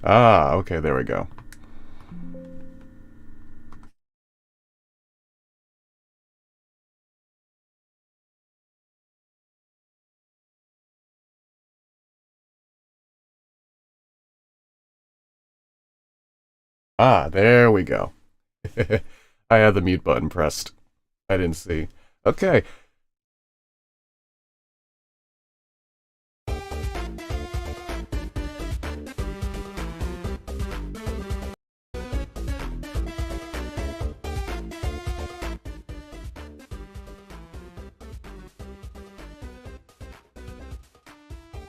Ah, okay, there we go. Ah, there we go. I had the mute button pressed. I didn't see. Okay.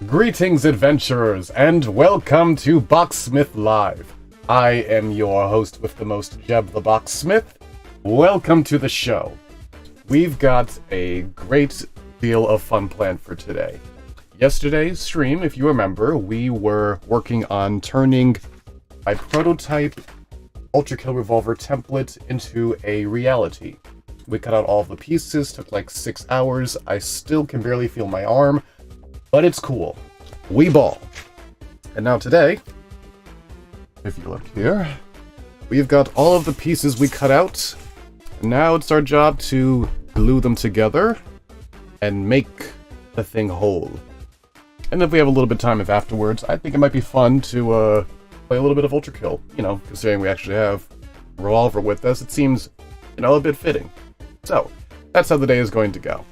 Greetings, adventurers, and welcome to Boxsmith Live. I am your host with the most, Jeb the Boxsmith. Welcome to the show. We've got a great deal of fun planned for today. Yesterday's stream, if you remember, we were working on turning my prototype ULTRAKILL Revolver template into a reality. We cut out all of the pieces, took like 6 hours. I still can barely feel my arm, but it's cool. We ball. And now today, if you look here, we've got all of the pieces we cut out. And now it's our job to glue them together and make the thing whole. And if we have a little bit of time afterwards, I think it might be fun to play a little bit of ULTRAKILL. You know, considering we actually have Revolver with us, it seems, you know, a bit fitting. So, that's how the day is going to go.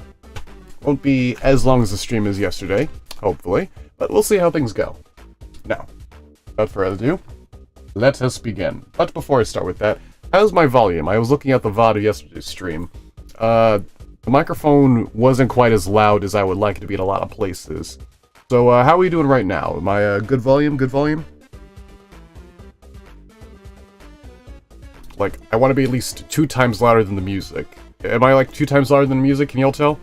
Won't be as long as the stream as yesterday, hopefully, but we'll see how things go. Now, without further ado, let us begin. But before I start with that, how's my volume? I was looking at the VOD of yesterday's stream. The microphone wasn't quite as loud as I would like it to be in a lot of places. So, how are we doing right now? Am I good volume? Good volume? Like, I want to be at least 2 times louder than the music. Am I like 2 times louder than the music? Can y'all tell?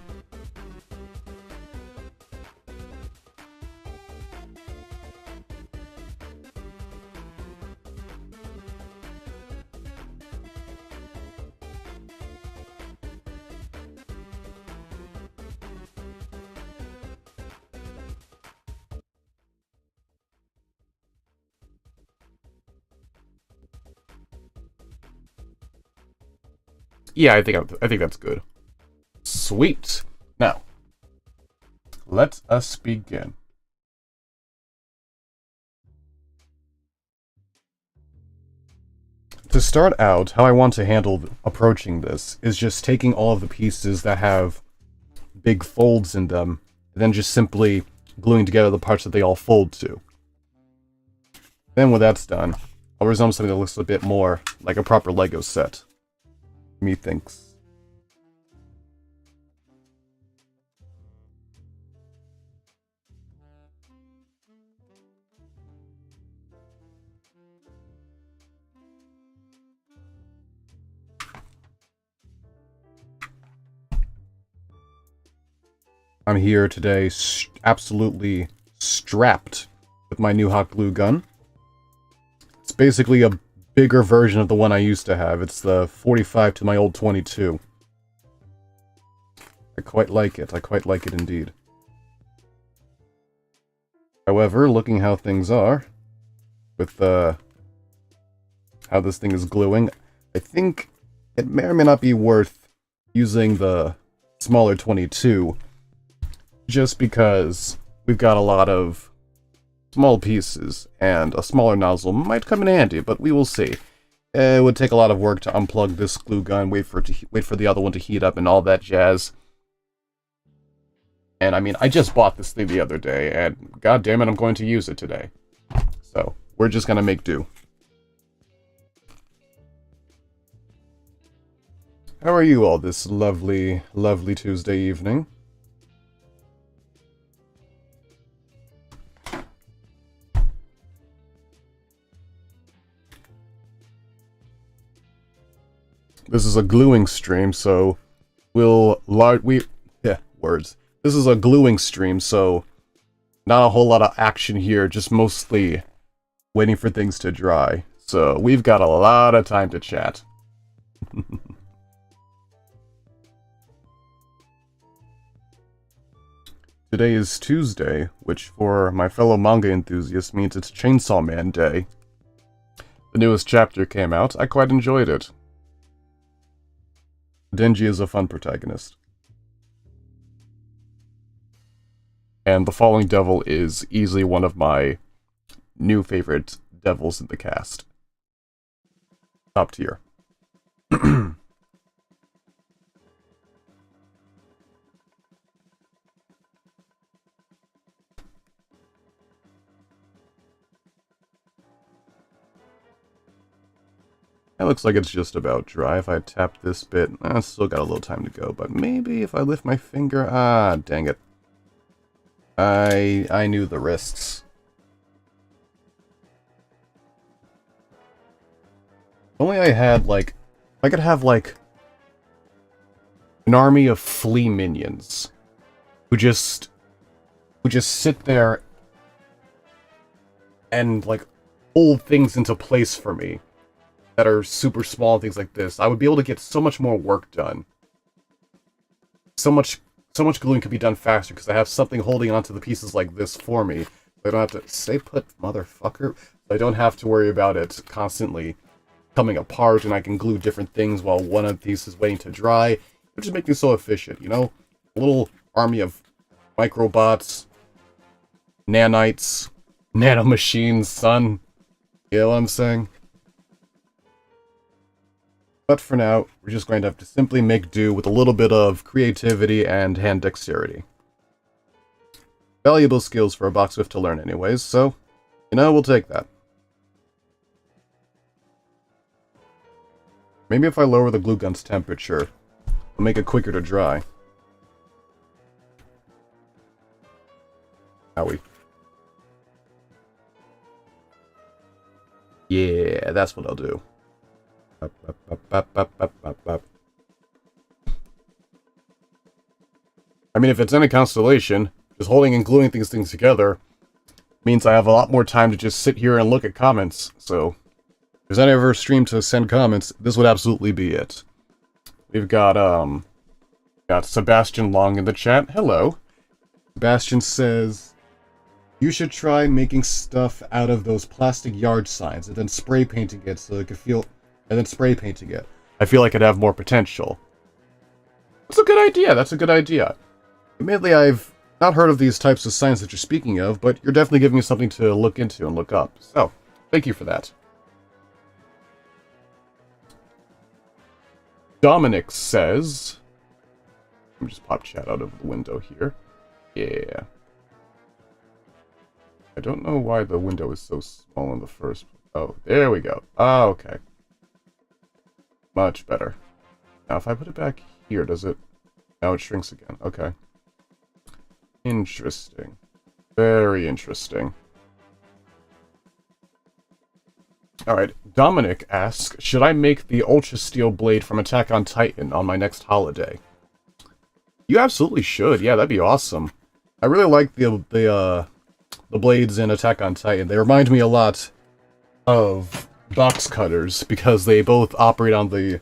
Yeah, I think that's good. Sweet. Now, let us begin. To start out, how I want to handle approaching this is just taking all of the pieces that have big folds in them, and then just simply gluing together the parts that they all fold to. Then when that's done, I'll resume something that looks a bit more like a proper Lego set. Methinks. I'm here today absolutely strapped with my new hot glue gun. It's basically a bigger version of the one I used to have. It's the 45 to my old 22. I quite like it. I quite like it indeed. However, looking how things are, with how this thing is gluing, I think it may or may not be worth using the smaller 22, just because we've got a lot of small pieces, and a smaller nozzle might come in handy, but we will see. It would take a lot of work to unplug this glue gun, wait for the other one to heat up, and all that jazz. And I mean, I just bought this thing the other day, and god damn it, I'm going to use it today. So, we're just gonna make do. How are you all this lovely, lovely Tuesday evening? This is a gluing stream, so This is a gluing stream, so not a whole lot of action here, just mostly waiting for things to dry. So we've got a lot of time to chat. Today is Tuesday, which for my fellow manga enthusiasts means it's Chainsaw Man Day. The newest chapter came out. I quite enjoyed it. Denji is a fun protagonist. And the Falling Devil is easily one of my new favorite devils in the cast. Top tier. It looks like it's just about dry. If I tap this bit, I still got a little time to go, but maybe if I lift my finger... Ah, dang it. I knew the risks. If only I had, like... I could have, like... an army of flea minions. Who just sit there and, like, hold things into place for me. That are super small, things like this. I would be able to get so much more work done. So much gluing could be done faster because I have something holding onto the pieces like this for me. I don't have to stay put, motherfucker. I don't have to worry about it constantly coming apart, and I can glue different things while one of these is waiting to dry, which is making me so efficient, you know? A little army of microbots, nanites, nanomachines, son. You know what I'm saying? But for now, we're just going to have to simply make do with a little bit of creativity and hand dexterity. Valuable skills for a Boxsmith to learn anyways, so, you know, we'll take that. Maybe if I lower the glue gun's temperature, it'll make it quicker to dry. Owie. Yeah, that's what I'll do. I mean, if it's any constellation, just holding and gluing things together means I have a lot more time to just sit here and look at comments. So, if there's any ever stream to send comments, this would absolutely be it. We've got Sebastian Long in the chat. Hello. Sebastian says, you should try making stuff out of those plastic yard signs and then spray painting it so it could feel... And then spray painting it. I feel like it'd have more potential. That's a good idea. That's a good idea. Admittedly, I've not heard of these types of signs that you're speaking of, but you're definitely giving me something to look into and look up. So, thank you for that. Dominic says... Let me just pop chat out of the window here. Yeah. I don't know why the window is so small in the first... Oh, there we go. Ah, okay. Much better. Now, if I put it back here, does it... Now it shrinks again. Okay. Interesting. Very interesting. Alright, Dominic asks, should I make the Ultra Steel blade from Attack on Titan on my next holiday? You absolutely should. Yeah, that'd be awesome. I really like the blades in Attack on Titan. They remind me a lot of box cutters because they both operate on the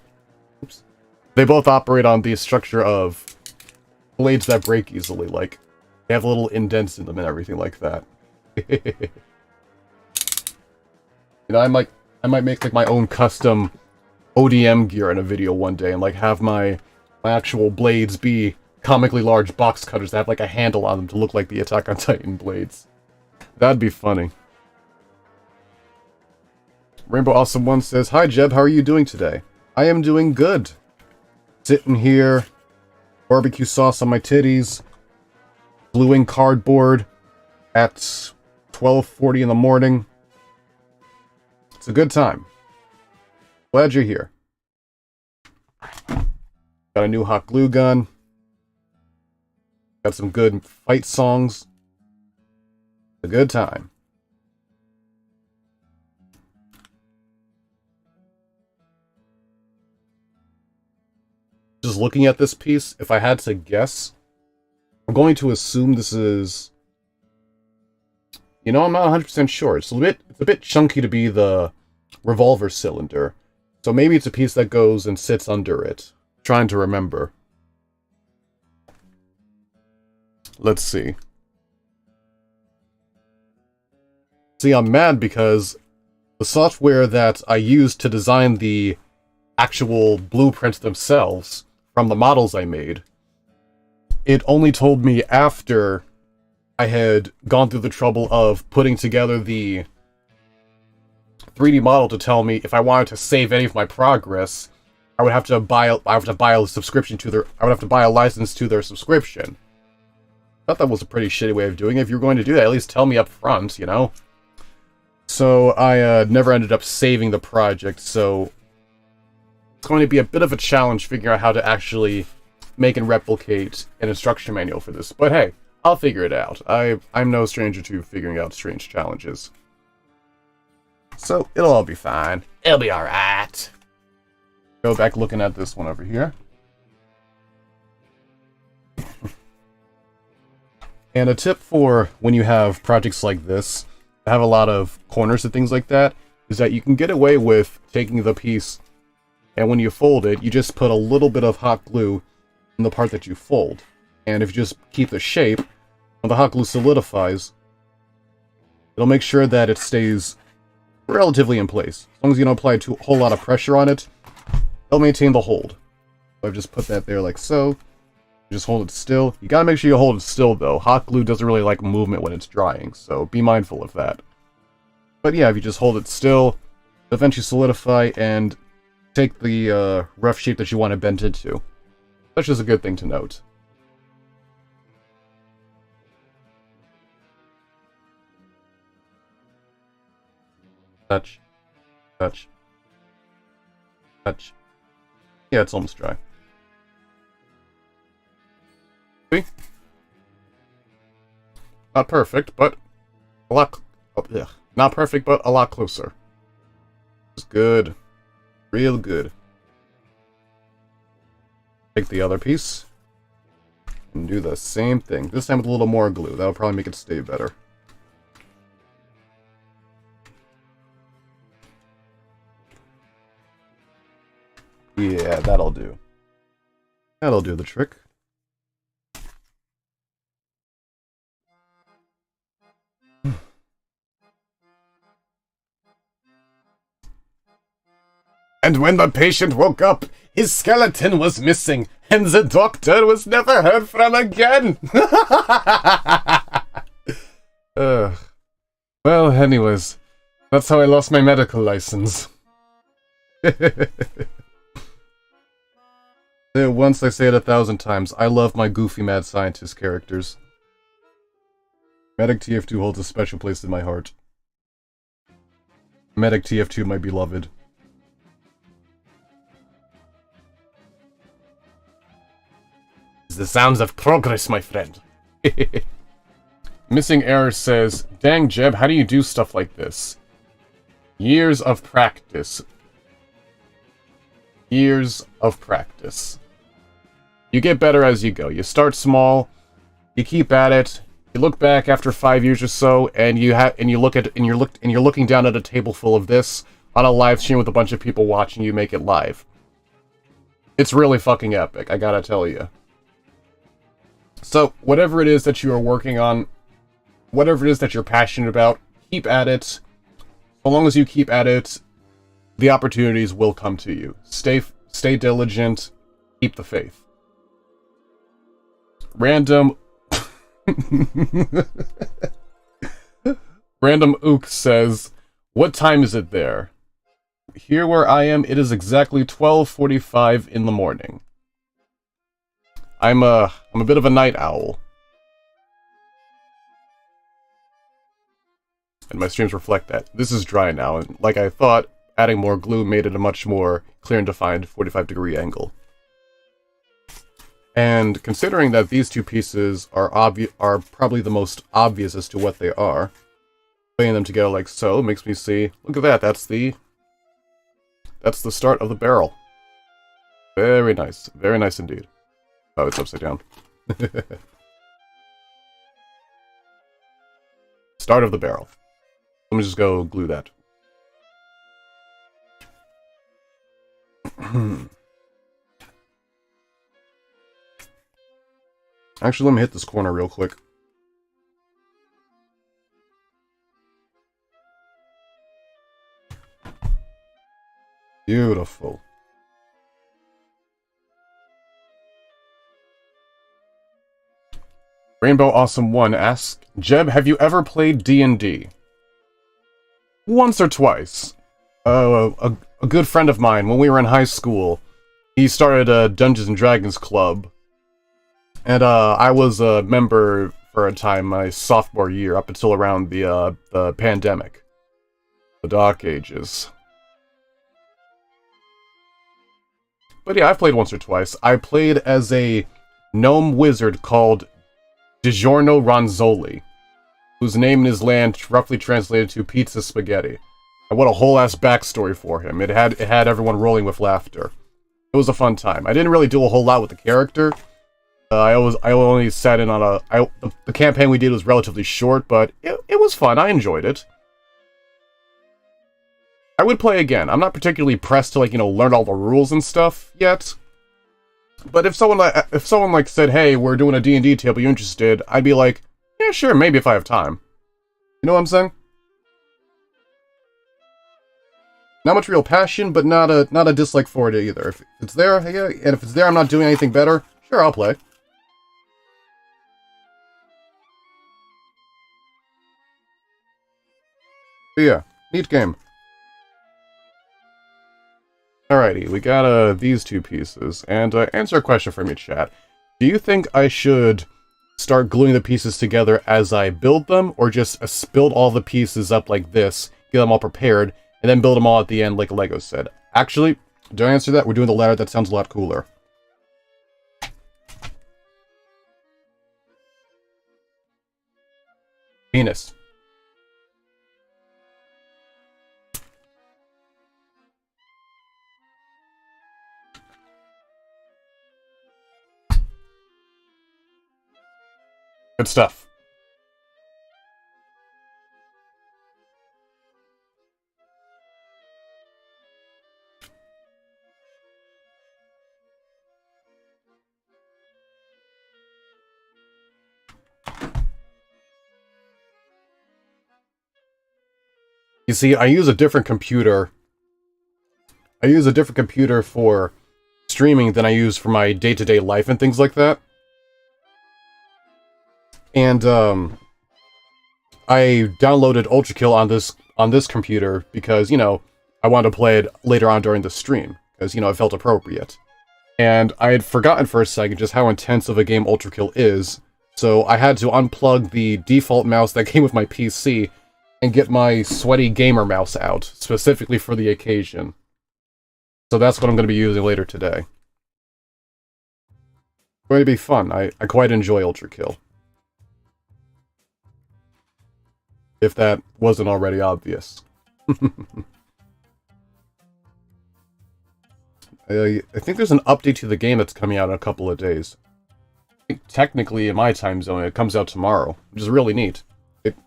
structure of blades that break easily. Like they have little indents in them and everything like that. You know, I might make like my own custom ODM gear in a video one day and like have my actual blades be comically large box cutters that have like a handle on them to look like the Attack on Titan blades. That'd be funny. Rainbow Awesome One says, hi Jeb, how are you doing today? I am doing good. Sitting here, barbecue sauce on my titties, gluing cardboard at 12:40 in the morning. It's a good time. Glad you're here. Got a new hot glue gun. Got some good fight songs. A good time. Just looking at this piece, if I had to guess, I'm going to assume this is... You know, I'm not 100% sure. It's a bit chunky to be the revolver cylinder. So maybe it's a piece that goes and sits under it. I'm trying to remember. Let's see. See, I'm mad because the software that I used to design the actual blueprints themselves from the models I made, it only told me after I had gone through the trouble of putting together the 3D model to tell me if I wanted to save any of my progress, I would have to buy a subscription to their, I would have to buy a license to their subscription. I thought that was a pretty shitty way of doing it. If you're going to do that, at least tell me up front, you know? So I never ended up saving the project, so it's going to be a bit of a challenge figuring out how to actually make and replicate an instruction manual for this. But hey, I'll figure it out. I'm no stranger to figuring out strange challenges. So it'll all be fine. It'll be alright. Go back looking at this one over here. And a tip for when you have projects like this, have a lot of corners and things like that, is that you can get away with taking the piece, and when you fold it, you just put a little bit of hot glue in the part that you fold. And if you just keep the shape, when the hot glue solidifies, it'll make sure that it stays relatively in place. As long as you don't apply a whole lot of pressure on it, it'll maintain the hold. So I've just put that there like so. Just hold it still. You gotta make sure you hold it still, though. Hot glue doesn't really like movement when it's drying, so be mindful of that. But yeah, if you just hold it still, it'll eventually solidify and take the rough shape that you want to bend it to. That's just a good thing to note. Touch. Touch. Touch. Yeah, it's almost dry. Not perfect, but a lot. Oh, yeah. Not perfect, but a lot closer. It's good. Real good. Take the other piece and do the same thing. This time with a little more glue. That'll probably make it stay better. Yeah, that'll do. That'll do the trick. And when the patient woke up, his skeleton was missing, and the doctor was never heard from again. Well, anyways, that's how I lost my medical license. Once I say it 1,000 times, I love my goofy mad scientist characters. Medic TF2 holds a special place in my heart. Medic TF2, my beloved. The sounds of progress, my friend. Missing Error says, dang Jeb, how do you do stuff like this? Years of practice. Years of practice. You get better as you go. You start small, you keep at it, you look back after 5 years or so, and you're looking down at a table full of this on a live stream with a bunch of people watching you make it live. It's really fucking epic, I gotta tell you. So, whatever it is that you are working on, whatever it is that you're passionate about, keep at it. So long as you keep at it, the opportunities will come to you. Stay diligent, keep the faith. Random... Random Ook says, what time is it there? Here where I am, it is exactly 12:45 in the morning. I'm a bit of a night owl. And my streams reflect that. This is dry now, and like I thought, adding more glue made it a much more clear and defined 45-degree angle. And considering that these two pieces are probably the most obvious as to what they are, putting them together like so makes me see, look at that, that's the start of the barrel. Very nice indeed. Oh, it's upside down. Start of the barrel. Let me just go glue that. Actually, let me hit this corner real quick. Beautiful. Rainbow Awesome 1 asks, Jeb, have you ever played D&D? Once or twice. A good friend of mine, when we were in high school, he started a Dungeons & Dragons club. And I was a member for a time, my sophomore year, up until around the pandemic. The Dark Ages. But yeah, I've played once or twice. I played as a gnome wizard called DiGiorno Ronzoli, whose name in his land roughly translated to Pizza Spaghetti. And what a whole-ass backstory for him. It had everyone rolling with laughter. It was a fun time. I didn't really do a whole lot with the character. I only sat in on the campaign we did was relatively short, but it was fun. I enjoyed it. I would play again. I'm not particularly pressed to, like, learn all the rules and stuff yet. But if someone said, hey, we're doing a D&D table, you interested? I'd be like, yeah, sure, maybe if I have time. You know what I'm saying? Not much real passion, but not a dislike for it either. If it's there, yeah, and if it's there, I'm not doing anything better, sure, I'll play. But yeah, neat game. Alrighty, we got these two pieces, and answer a question from you, chat. Do you think I should start gluing the pieces together as I build them, or just build all the pieces up like this, get them all prepared, and then build them all at the end like a Lego set? Actually, do I answer that? We're doing the latter. That sounds a lot cooler. Penis. Good stuff. You see, I use a different computer. I use a different computer for streaming than I use for my day-to-day life and things like that. And, I downloaded ULTRAKILL on this computer because, I wanted to play it later on during the stream. Because, it felt appropriate. And I had forgotten for a second just how intense of a game ULTRAKILL is. So I had to unplug the default mouse that came with my PC and get my sweaty gamer mouse out, specifically for the occasion. So that's what I'm going to be using later today. It's going to be fun. I quite enjoy ULTRAKILL. If that wasn't already obvious. I think there's an update to the game that's coming out in a couple of days. I think technically, in my time zone, it comes out tomorrow, which is really neat. It,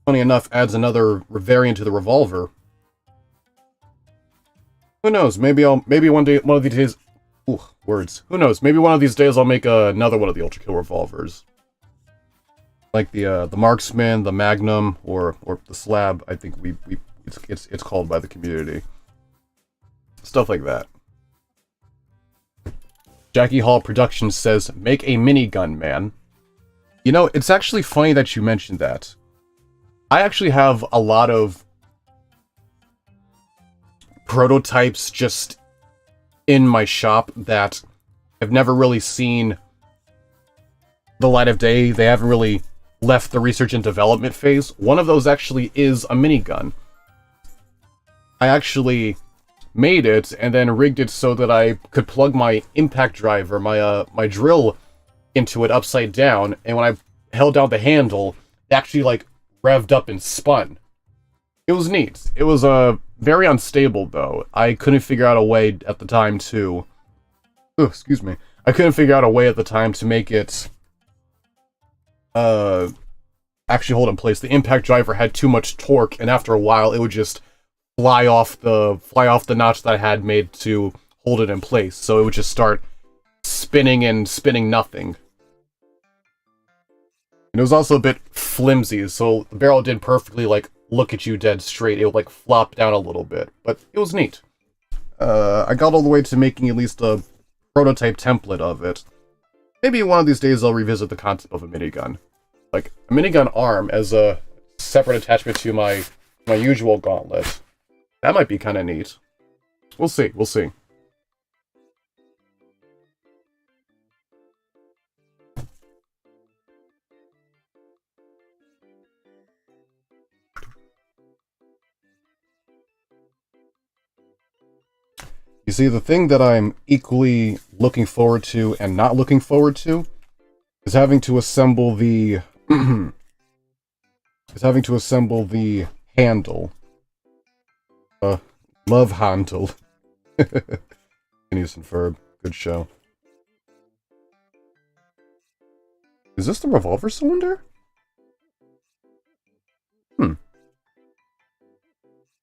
funny enough, adds another variant to the Revolver. Who knows? Maybe one of these days... Ooh, words. Who knows? Maybe one of these days I'll make another one of the ULTRAKILL Revolvers. Like the Marksman, the Magnum, or the Slab, I think it's called by the community. Stuff like that. Jackie Hall Productions says, make a minigun, man. It's actually funny that you mentioned that. I actually have a lot of prototypes just in my shop that have never really seen the light of day. They haven't really left the research and development phase. One of those actually is a minigun. I actually made it and then rigged it so that I could plug my impact driver, my drill, into it upside down, and when I held down the handle, it actually revved up and spun. It was neat. It was very unstable though. I couldn't figure out a way at the time to... Oh, excuse me. I couldn't figure out a way at the time to make it actually hold in place. The impact driver had too much torque, and after a while, it would just fly off the notch that I had made to hold it in place. So it would just start spinning and spinning nothing. And it was also a bit flimsy, so the barrel didn't perfectly, like, look at you dead straight. It would, like, flop down a little bit. But it was neat. I got all the way to making at least a prototype template of it. Maybe one of these days I'll revisit the concept of a minigun. Like, a minigun arm as a separate attachment to my usual gauntlet. That might be kind of neat. We'll see, we'll see. You see, the thing that I'm equally looking forward to and not looking forward to is having to assemble the handle. Love handle. Phineas and Ferb, good show. Is this the revolver cylinder? I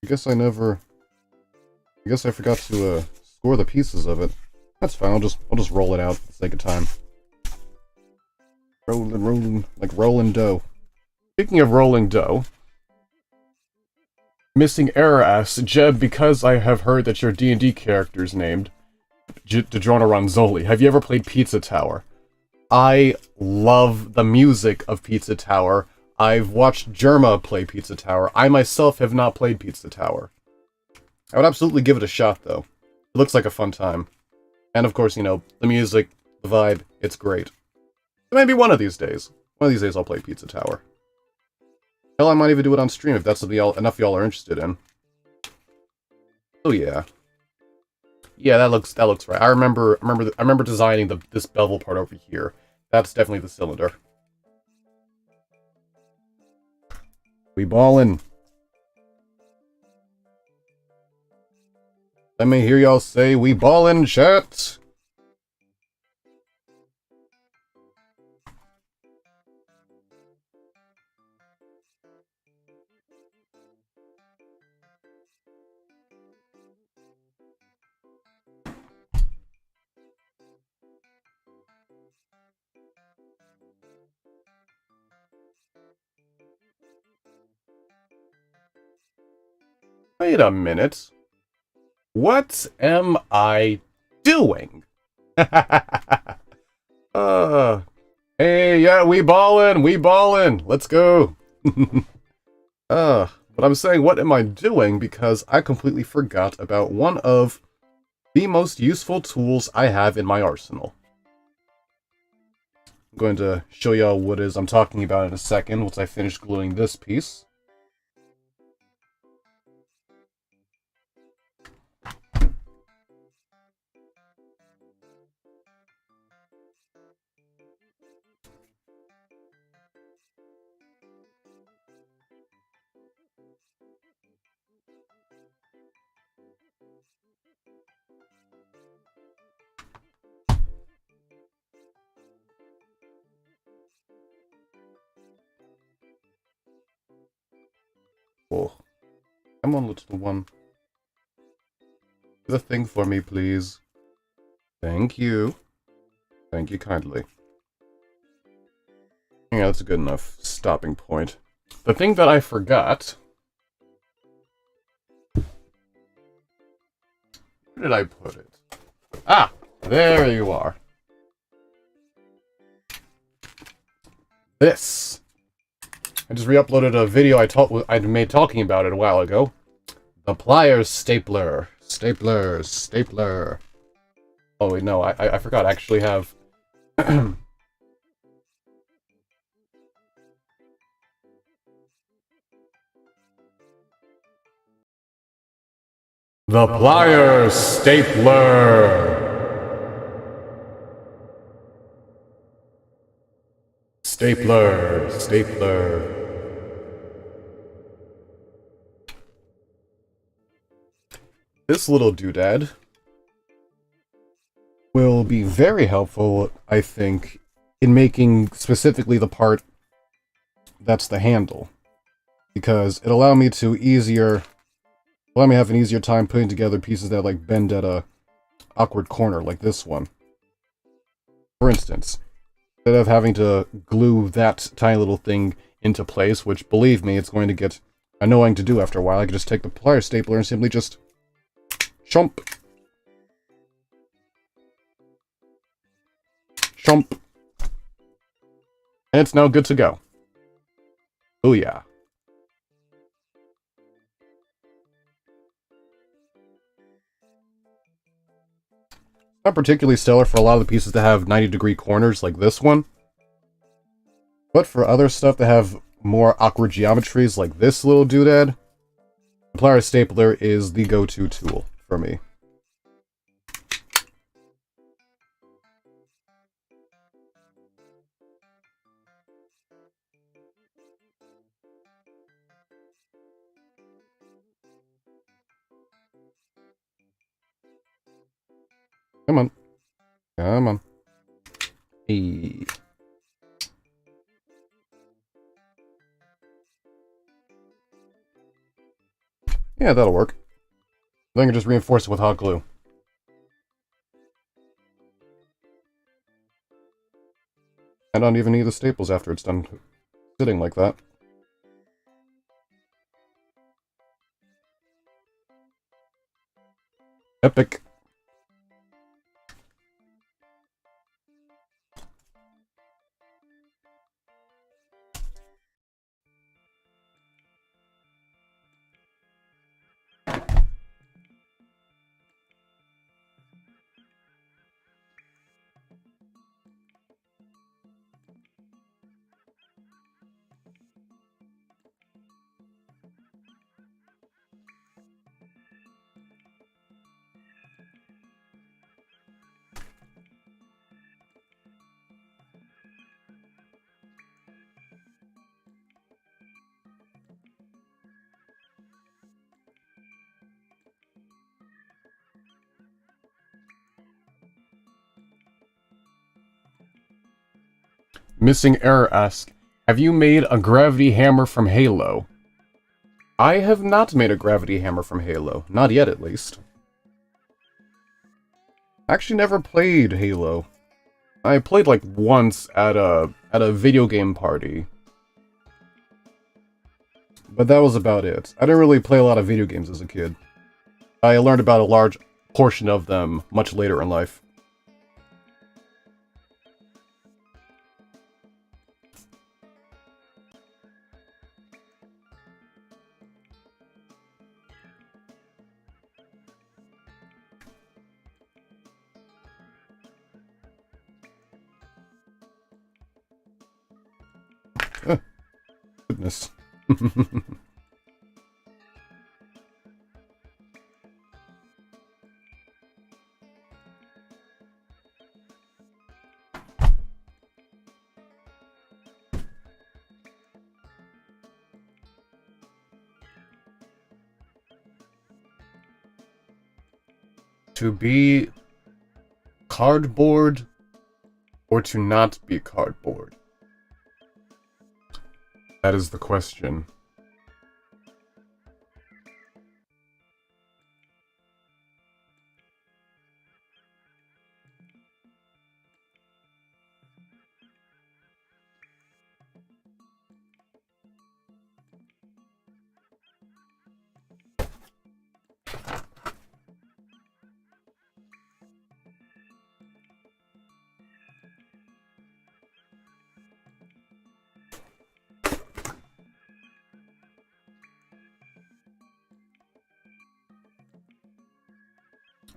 guess I forgot to score the pieces of it. That's fine. I'll just roll it out for the sake of time. Rolling, like rolling dough. Speaking of rolling dough, Missing Error asks, Jeb, because I have heard that your D&D character's named Djorno Ronzoli, have you ever played Pizza Tower? I love the music of Pizza Tower. I've watched Jerma play Pizza Tower. I myself have not played Pizza Tower. I would absolutely give it a shot, though. It looks like a fun time. And of course, you know, the music, the vibe, it's great. So maybe one of these days. One of these days I'll play Pizza Tower. Hell, I might even do it on stream if that's something enough y'all are interested in. Oh yeah. Yeah, that looks right. I remember designing this bevel part over here. That's definitely the cylinder. We ballin'. Let me hear y'all say, we ballin', chat! Wait a minute. What am I doing? Hey, yeah, we ballin', let's go. But I'm saying, what am I doing? Because I completely forgot about one of the most useful tools I have in my arsenal. I'm going to show y'all what it is I'm talking about in a second, once I finish gluing this piece. Oh. Come on, little one. Do the thing for me, please. Thank you. Thank you kindly. Yeah, that's a good enough stopping point. The thing that I forgot... Where did I put it? Ah! There you are. This. I just re-uploaded a video I made talking about it a while ago. The pliers stapler. Stapler. Oh wait, no, I forgot. I actually have... The pliers stapler. Stapler. This little doodad will be very helpful, I think, in making specifically the part that's the handle. Because it'll allow me to have an easier time putting together pieces that like bend at a awkward corner, like this one. For instance, Instead of having to glue that tiny little thing into place, which, believe me, it's going to get annoying to do after a while, I can just take the plier stapler and simply just chomp. Chomp. And it's now good to go. Oh yeah. Not particularly stellar for a lot of the pieces that have 90-degree corners like this one. But for other stuff that have more awkward geometries like this little doodad, the plier stapler is the go-to tool for me. Come on. Come on. Hey. Yeah, that'll work. Then I can just reinforce it with hot glue. I don't even need the staples after it's done sitting like that. Epic. Missing Error asks, have you made a gravity hammer from Halo? I have not made a gravity hammer from Halo. Not yet, at least. I actually never played Halo. I played like once at a video game party. But that was about it. I didn't really play a lot of video games as a kid. I learned about a large portion of them much later in life. Goodness. To be cardboard or to not be cardboard? That is the question.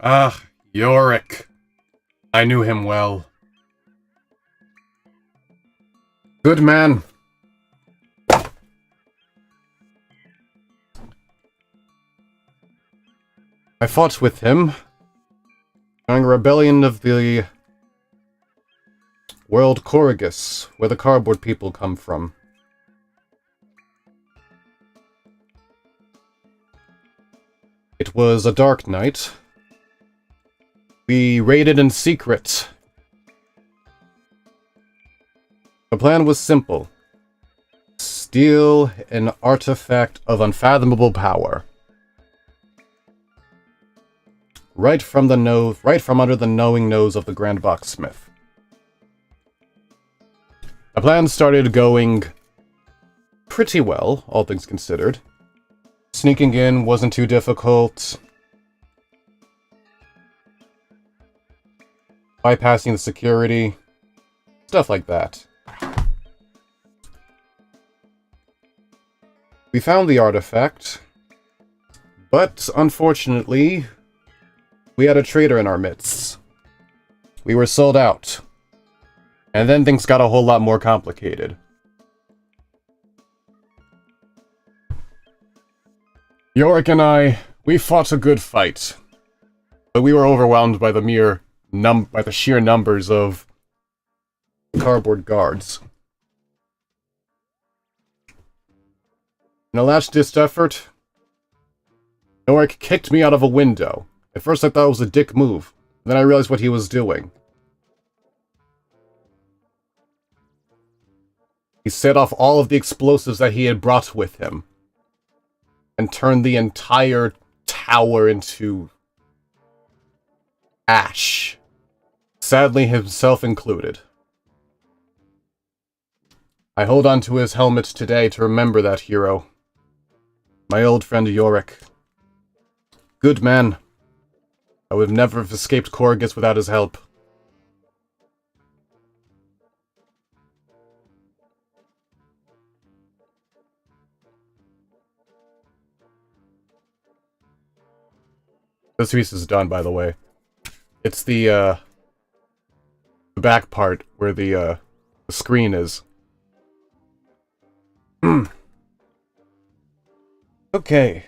Ah, Yorick. I knew him well. Good man. I fought with him during a rebellion of the world Corrigus, where the cardboard people come from. It was a dark night. We raided in secret. The plan was simple. Steal an artifact of unfathomable power. Right from under the knowing nose of the Grand Boxsmith. The plan started going pretty well, all things considered. Sneaking in wasn't too difficult. Bypassing the security. Stuff like that. We found the artifact, but unfortunately, we had a traitor in our midst. We were sold out. And then things got a whole lot more complicated. Yorick and I, we fought a good fight. But we were overwhelmed by the sheer numbers of cardboard guards. In a last-ditch effort, Yorick kicked me out of a window. At first I thought it was a dick move. Then I realized what he was doing. He set off all of the explosives that he had brought with him. And turned the entire tower into ash. Sadly, himself included. I hold on to his helmet today to remember that hero. My old friend Yorick. Good man. I would never have escaped Corgus without his help. This piece is done, by the way. It's the back part where the screen is. Okay.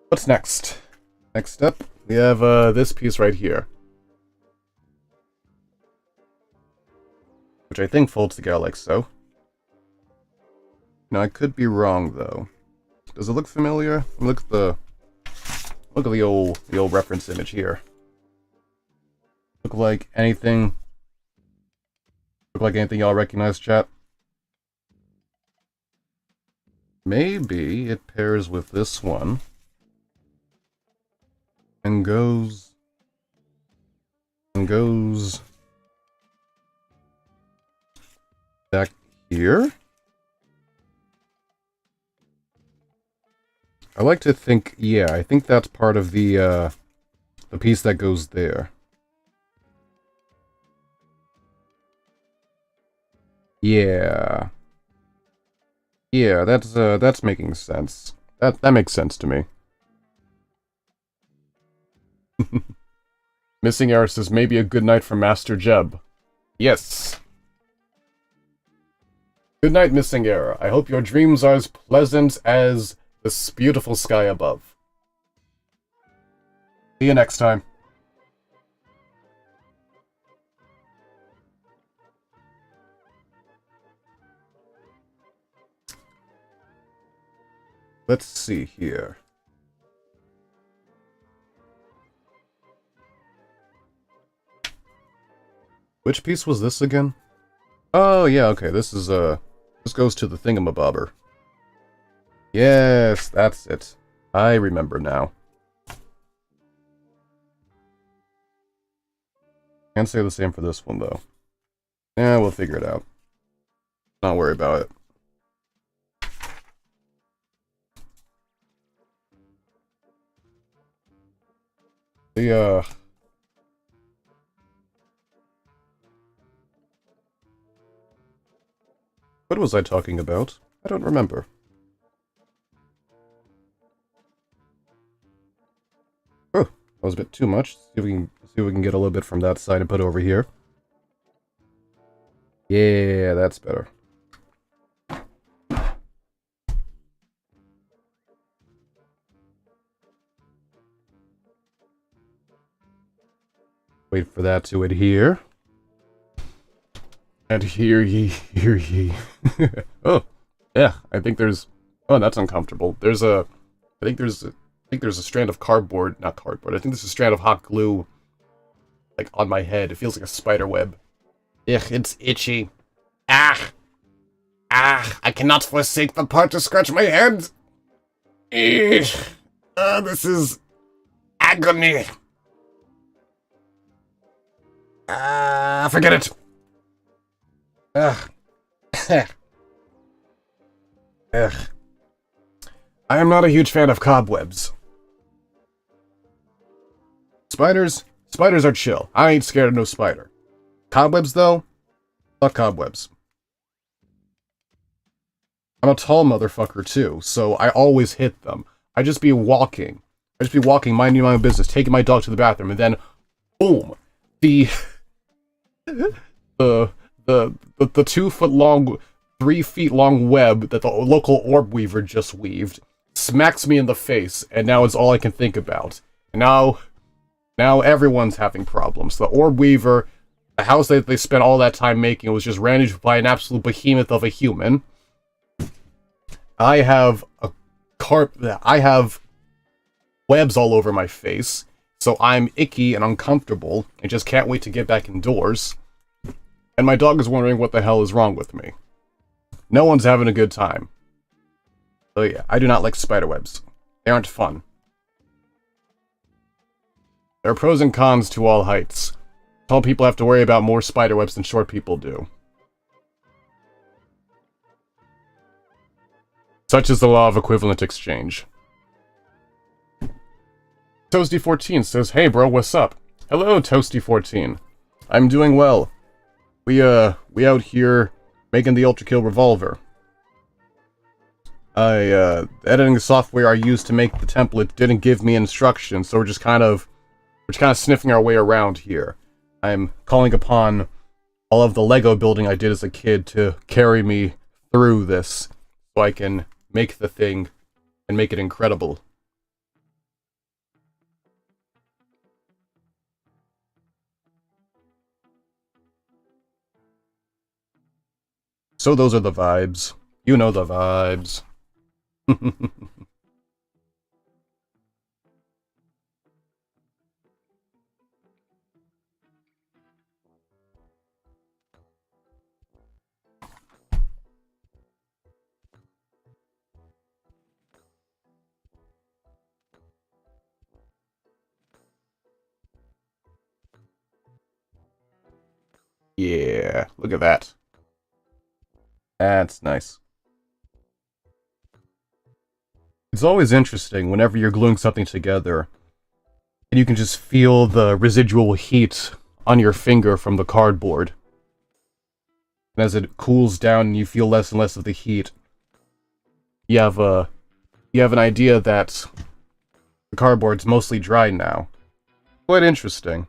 What's next? Next up, we have this piece right here. Which I think folds together like so. Now, I could be wrong, though. Does it look familiar? Look at the old reference image here. Look like anything y'all recognize, chat? Maybe it pairs with this one and goes back here. I like to think, yeah, I think that's part of the piece that goes there. Yeah. Yeah, that's making sense. That makes sense to me. Missing Era says, maybe a good night for Master Jeb. Yes. Good night, Missing Era. I hope your dreams are as pleasant as this beautiful sky above. See you next time. Let's see here. Which piece was this again? Oh, yeah, okay, this is, this goes to the thingamabobber. Yes, that's it. I remember now. Can't say the same for this one, though. Yeah, we'll figure it out. Not worry about it. What was I talking about? I don't remember. Oh, that was a bit too much. See if we can get a little bit from that side and put it over here. Yeah, that's better. Wait for that to adhere. And hear ye. Oh, yeah, I think there's... Oh, that's uncomfortable. There's a... I think there's a strand of cardboard... Not cardboard. I think there's a strand of hot glue, like, on my head. It feels like a spider web. Ugh, it's itchy. Ah! Ah! I cannot forsake the part to scratch my head! This is... agony! Forget it! Ugh. Ugh. I am not a huge fan of cobwebs. Spiders are chill. I ain't scared of no spider. Cobwebs, though? Fuck cobwebs. I'm a tall motherfucker, too, so I always hit them. I just be walking, minding my own business, taking my dog to the bathroom, and then, boom! The 2 foot long, 3 feet long web that the local orb weaver just weaved smacks me in the face, and now it's all I can think about. And now everyone's having problems. The orb weaver, the house that they spent all that time making, was just ran into by an absolute behemoth of a human. I have webs all over my face, so I'm icky and uncomfortable, and just can't wait to get back indoors. And my dog is wondering what the hell is wrong with me. No one's having a good time. So yeah, I do not like spiderwebs. They aren't fun. There are pros and cons to all heights. Tall people have to worry about more spiderwebs than short people do. Such is the law of equivalent exchange. Toasty14 says, "Hey bro, what's up?" Hello, Toasty14. I'm doing well. We out here making the ULTRAKILL Revolver. The editing software I used to make the template didn't give me instructions, so we're just kind of sniffing our way around here. I'm calling upon all of the Lego building I did as a kid to carry me through this, so I can make the thing and make it incredible. So those are the vibes. You know the vibes. Yeah, look at that. That's nice. It's always interesting whenever you're gluing something together, and you can just feel the residual heat on your finger from the cardboard. And as it cools down and you feel less and less of the heat, you have an idea that the cardboard's mostly dry now. Quite interesting.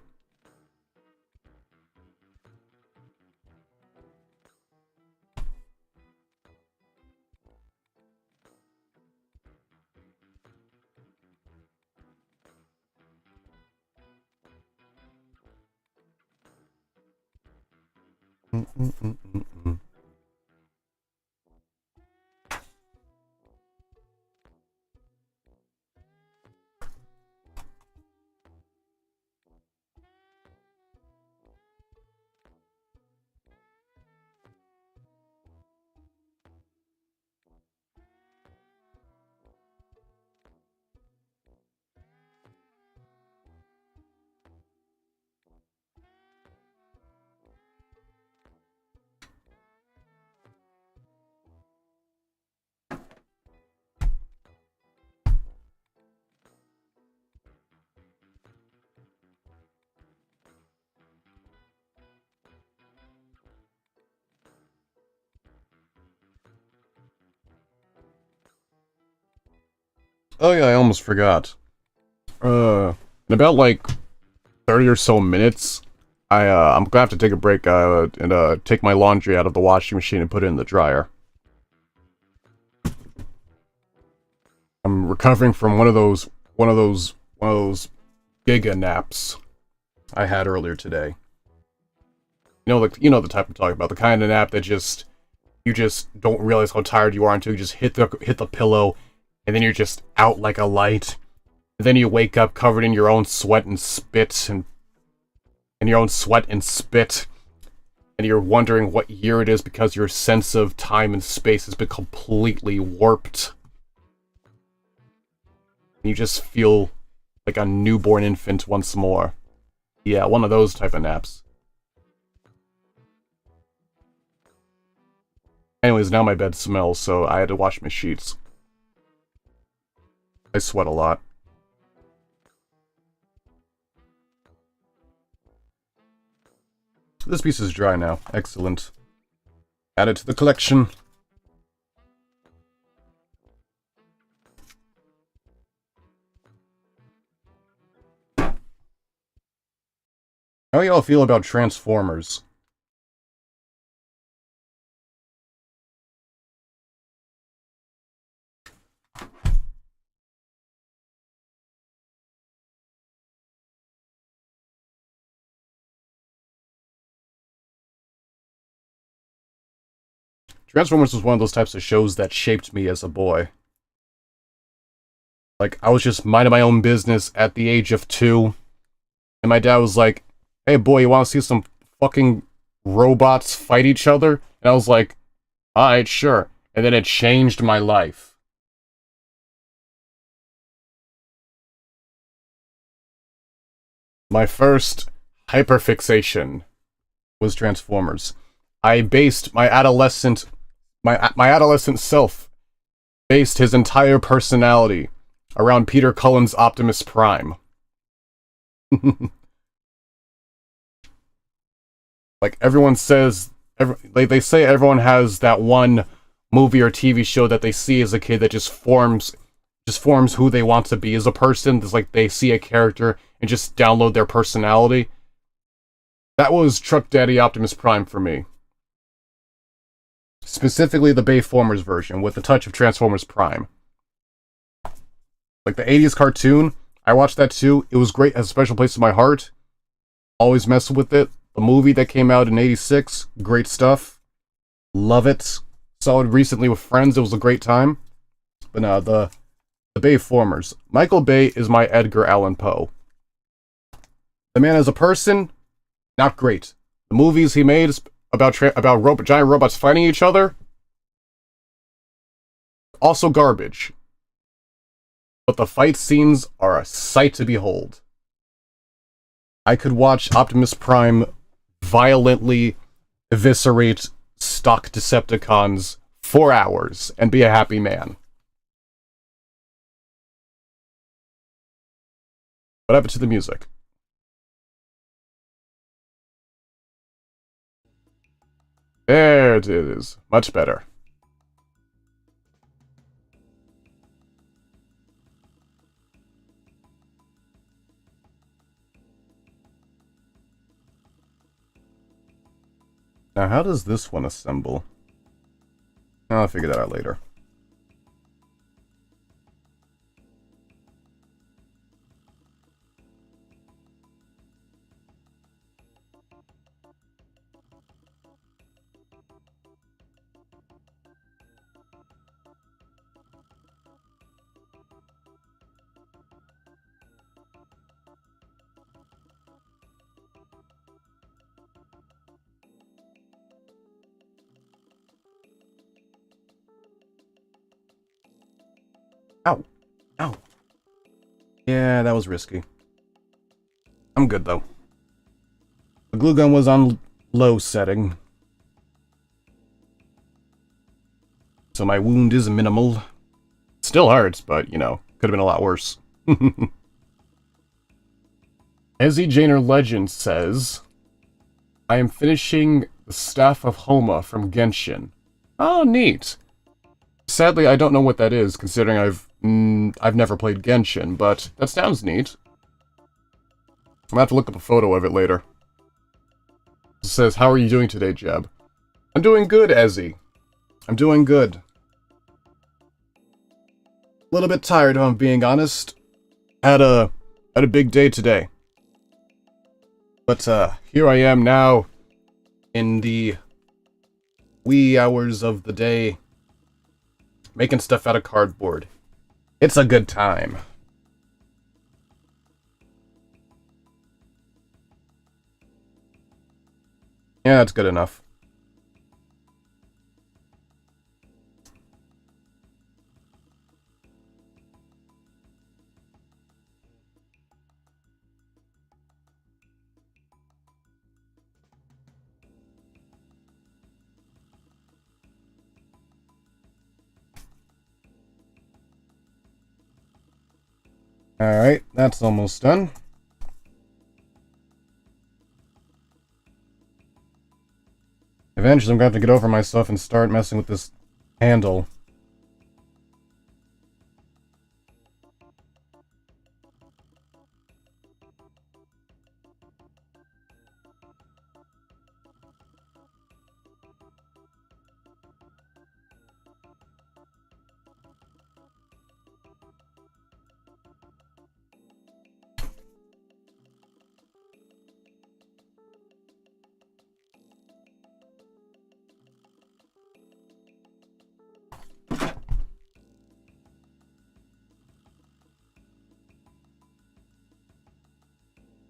Oh yeah, I almost forgot. In about like 30 or so minutes, I'm gonna have to take a break and take my laundry out of the washing machine and put it in the dryer. I'm recovering from one of those giga naps I had earlier today. You know the type I'm talking about, the kind of nap that you just don't realize how tired you are until you just hit the pillow, and then you're just out like a light. And then you wake up covered in your own sweat and spit, and you're wondering what year it is because your sense of time and space has been completely warped. You just feel like a newborn infant once more. Yeah, one of those type of naps. Anyways, now my bed smells, so I had to wash my sheets. I sweat a lot. This piece is dry now. Excellent. Add it to the collection. How y'all feel about Transformers? Transformers was one of those types of shows that shaped me as a boy. Like, I was just minding my own business at the age of 2, and my dad was like, hey boy, you want to see some fucking robots fight each other? And I was like, alright, sure. And then it changed my life. My first hyperfixation was Transformers. I based my adolescent self based his entire personality around Peter Cullen's Optimus Prime. Like, everyone says, they say everyone has that one movie or TV show that they see as a kid that just forms who they want to be as a person. It's like they see a character and just download their personality. That was Truck Daddy Optimus Prime for me. Specifically the Bayformers version, with a touch of Transformers Prime. Like the 80s cartoon, I watched that too. It was great, has a special place in my heart. Always mess with it. The movie that came out in 86, great stuff. Love it. Saw it recently with friends, it was a great time. But no, the Bayformers. Michael Bay is my Edgar Allan Poe. The man as a person, not great. The movies he made about giant robots fighting each other, also garbage. But the fight scenes are a sight to behold. I could watch Optimus Prime violently eviscerate stock Decepticons for hours and be a happy man. What happened to the music? There it is. Much better. Now, how does this one assemble? I'll figure that out later. Ow. Ow. Yeah, that was risky. I'm good, though. The glue gun was on low setting, so my wound is minimal. Still hurts, but, you know, could have been a lot worse. Ezzy Janer Legend says, I am finishing the Staff of Homa from Genshin. Oh, neat. Sadly, I don't know what that is, considering I've never played Genshin, but that sounds neat. I'm gonna have to look up a photo of it later. It says, how are you doing today, Jeb? I'm doing good, Ezzy. I'm doing good. A little bit tired, if I'm being honest. Had a big day today. But, here I am now, in the wee hours of the day, making stuff out of cardboard. It's a good time. Yeah, that's good enough. Alright, that's almost done. Eventually I'm going to have to get over myself and start messing with this handle.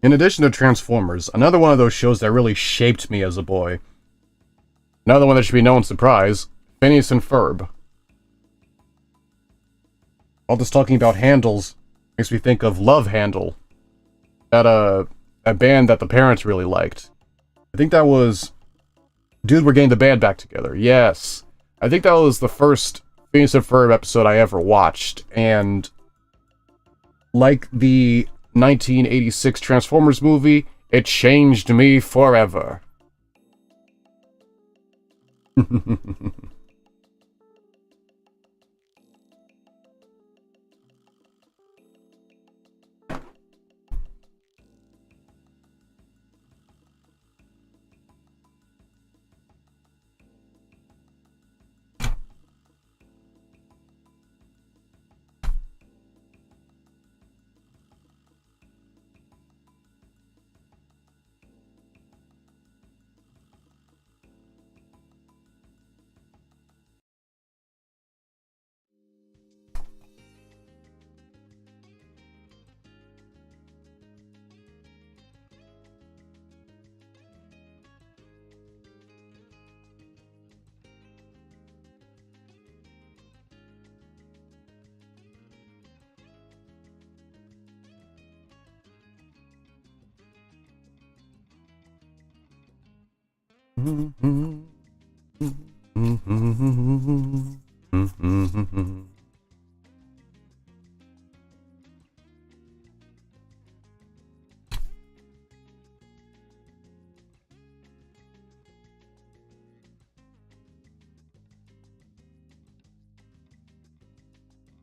In addition to Transformers, another one of those shows that really shaped me as a boy. Another one that should be no one's surprise, Phineas and Ferb. All this talking about handles makes me think of Love Handle. A band that the parents really liked. I think that was... Dude, we're getting the band back together. Yes. I think that was the first Phineas and Ferb episode I ever watched, and... like the 1986 Transformers movie, it changed me forever.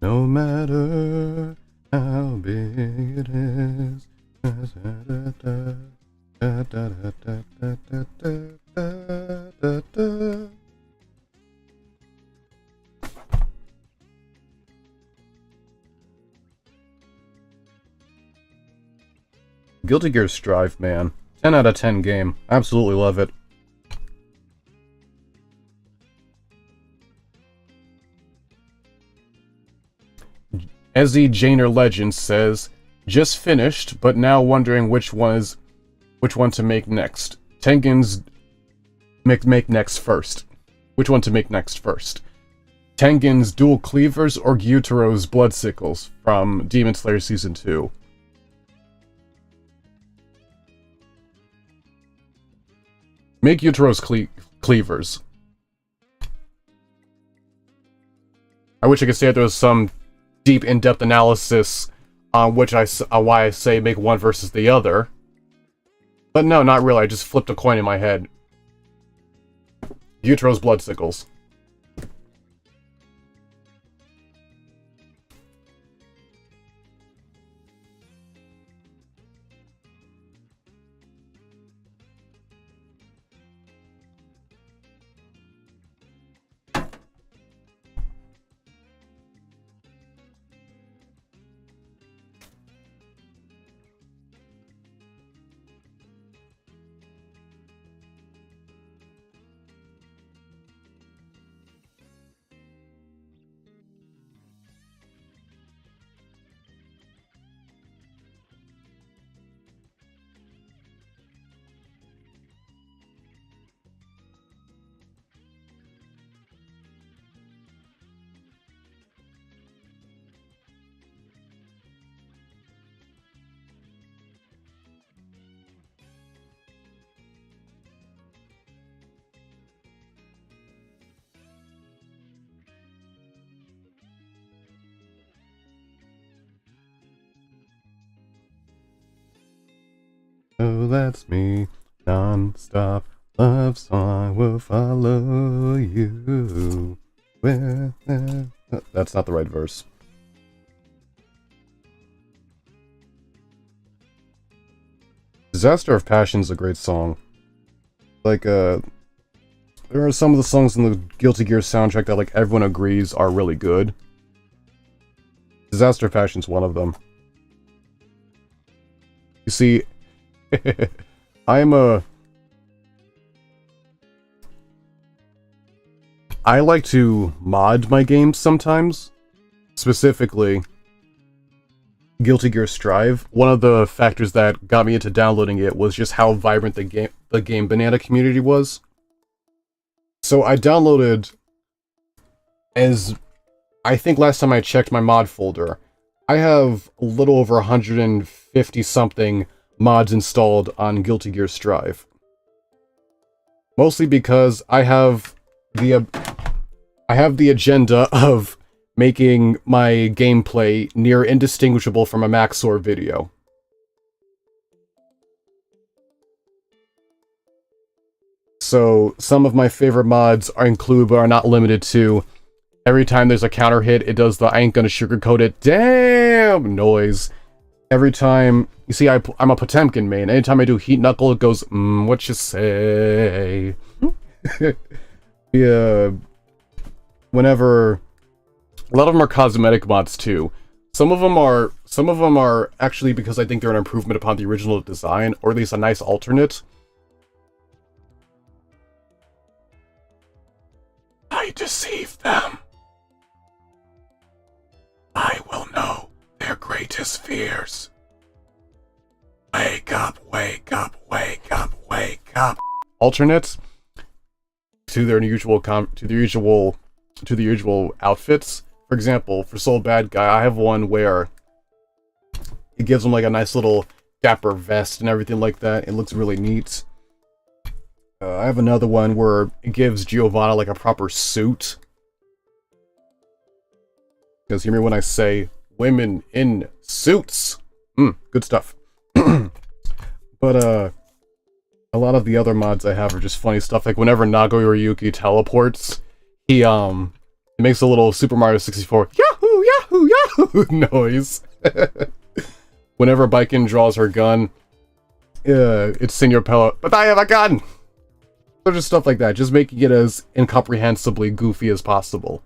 No matter how big it is. Guilty Gear Strive, man. 10 out of 10 game. Absolutely love it. Ezzy Janer Legend says, just finished, but now wondering which one to make next. Tengen's make next first. Which one to make next first? Tengen's Dual Cleavers or Gyutaro's Blood Sickles from Demon Slayer Season 2? Make Gyutaro's Cleavers. I wish I could say there was some deep, in-depth analysis on why I say make one versus the other. But no, not really. I just flipped a coin in my head. Gyutaro's Blood Sickles. Oh, that's me. Non-stop love song will follow you. That's not the right verse. Disaster of Passion is a great song. Like, there are some of the songs in the Guilty Gear soundtrack that, like, everyone agrees are really good. Disaster of Passion's one of them. You see, I like to mod my games sometimes. Specifically, Guilty Gear Strive. One of the factors that got me into downloading it was just how vibrant the game Banana community was. So I downloaded, as I think last time I checked my mod folder, I have a little over 150 something mods installed on Guilty Gear Strive. Mostly because I have the agenda of making my gameplay near indistinguishable from a Maxor video. So, some of my favorite mods include, but are not limited to, every time there's a counter hit, it does the I ain't gonna sugarcoat it, damn noise. Every time, you see, I'm a Potemkin main. Anytime I do Heat Knuckle, it goes, what you say? Yeah. Whenever, a lot of them are cosmetic mods too. Some of them are actually because I think they're an improvement upon the original design, or at least a nice alternate. I deceive them. I will know their greatest fears. Wake up, wake up, wake up, wake up. Alternates to their usual outfits. For example, for Soul Bad Guy, I have one where it gives him like a nice little dapper vest and everything like that. It looks really neat. I have another one where it gives Giovanna like a proper suit. Because hear me when I say women in suits. Good stuff. But a lot of the other mods I have are just funny stuff. Like whenever Nagoyuki teleports, he makes a little Super Mario 64 Yahoo! Yahoo! Yahoo! noise. Whenever Baiken draws her gun, it's Senor Pello, but I have a gun! So just stuff like that, just making it as incomprehensibly goofy as possible.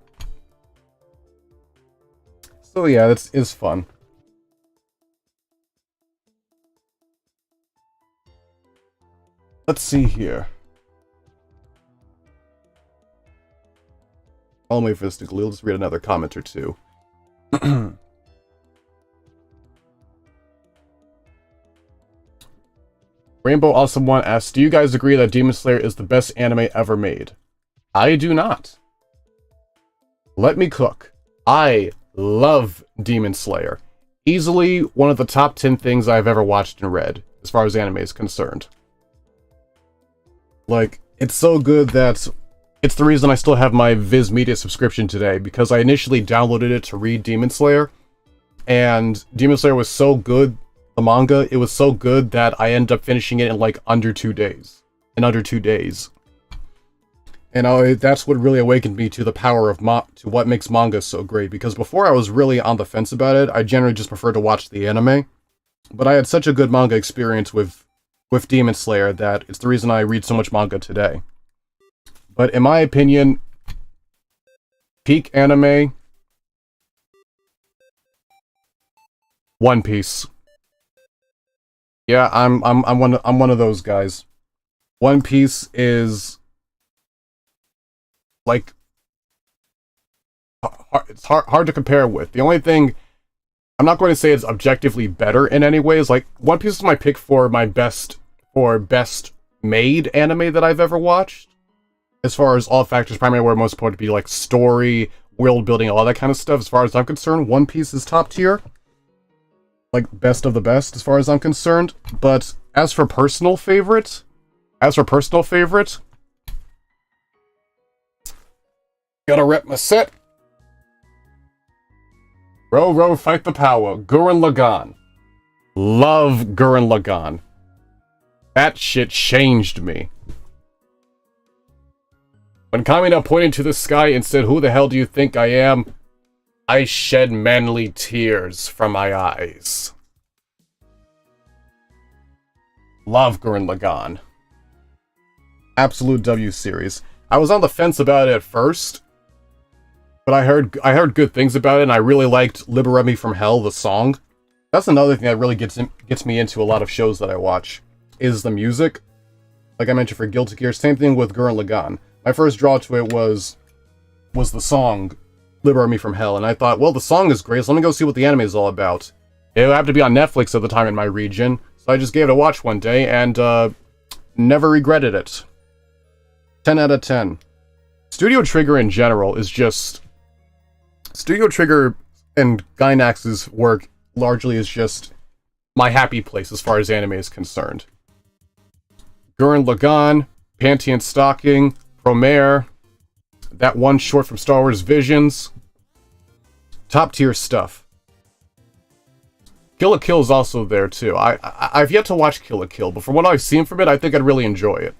So yeah, that is fun. Let's see here. I'll wait for this to glue. Let's read another comment or two. Rainbow Awesome One asks, do you guys agree that Demon Slayer is the best anime ever made? I do not. Let me cook. I love Demon Slayer. Easily one of the top 10 things I've ever watched and read, as far as anime is concerned. Like, it's so good that it's the reason I still have my Viz Media subscription today, because I initially downloaded it to read Demon Slayer, and Demon Slayer was so good, the manga, it was so good that I ended up finishing it in like under 2 days. And that's what really awakened me to the power of to what makes manga so great, because before I was really on the fence about it. I generally just preferred to watch the anime, but I had such a good manga experience with Demon Slayer that it's the reason I read so much manga today. But in my opinion, peak anime, One Piece. Yeah, I'm one of those guys. One Piece is like it's hard to compare with. The only thing I'm not going to say it's objectively better in any ways. Like One Piece is my pick for best made anime that I've ever watched. As far as all factors, primarily where most important to be like story, world building, all that kind of stuff. As far as I'm concerned, One Piece is top tier. Like best of the best, as far as I'm concerned. But as for personal favorite, gotta rep my set. Row, fight the power. Gurren Lagann. Love Gurren Lagann. That shit changed me. When Kamina pointed to the sky and said, "Who the hell do you think I am?" I shed manly tears from my eyes. Love Gurren Lagann. Absolute W series. I was on the fence about it at first, but I heard good things about it, and I really liked "Liberate Me from Hell," the song. That's another thing that really gets me into a lot of shows that I watch, is the music. Like I mentioned for Guilty Gear, same thing with Gurren Lagann. My first draw to it was the song "Liberate Me from Hell," and I thought, well, the song is great, so let me go see what the anime is all about. It happened to be on Netflix at the time in my region, so I just gave it a watch one day, and never regretted it. 10 out of 10. Studio Trigger in general is just... Studio Trigger and Gainax's work largely is just my happy place as far as anime is concerned. Gurren Lagann, Panty and Stocking, Promare, that one short from Star Wars Visions. Top tier stuff. Kill la Kill is also there too. I've yet to watch Kill la Kill, but from what I've seen from it, I think I'd really enjoy it.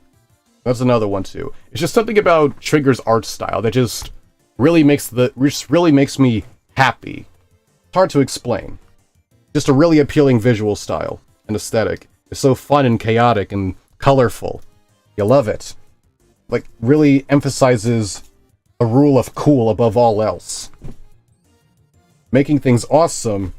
That's another one too. It's just something about Trigger's art style that just really makes me happy. It's hard to explain. Just a really appealing visual style and aesthetic. It's so fun and chaotic and colorful. You love it. Like, really emphasizes the rule of cool above all else. Making things awesome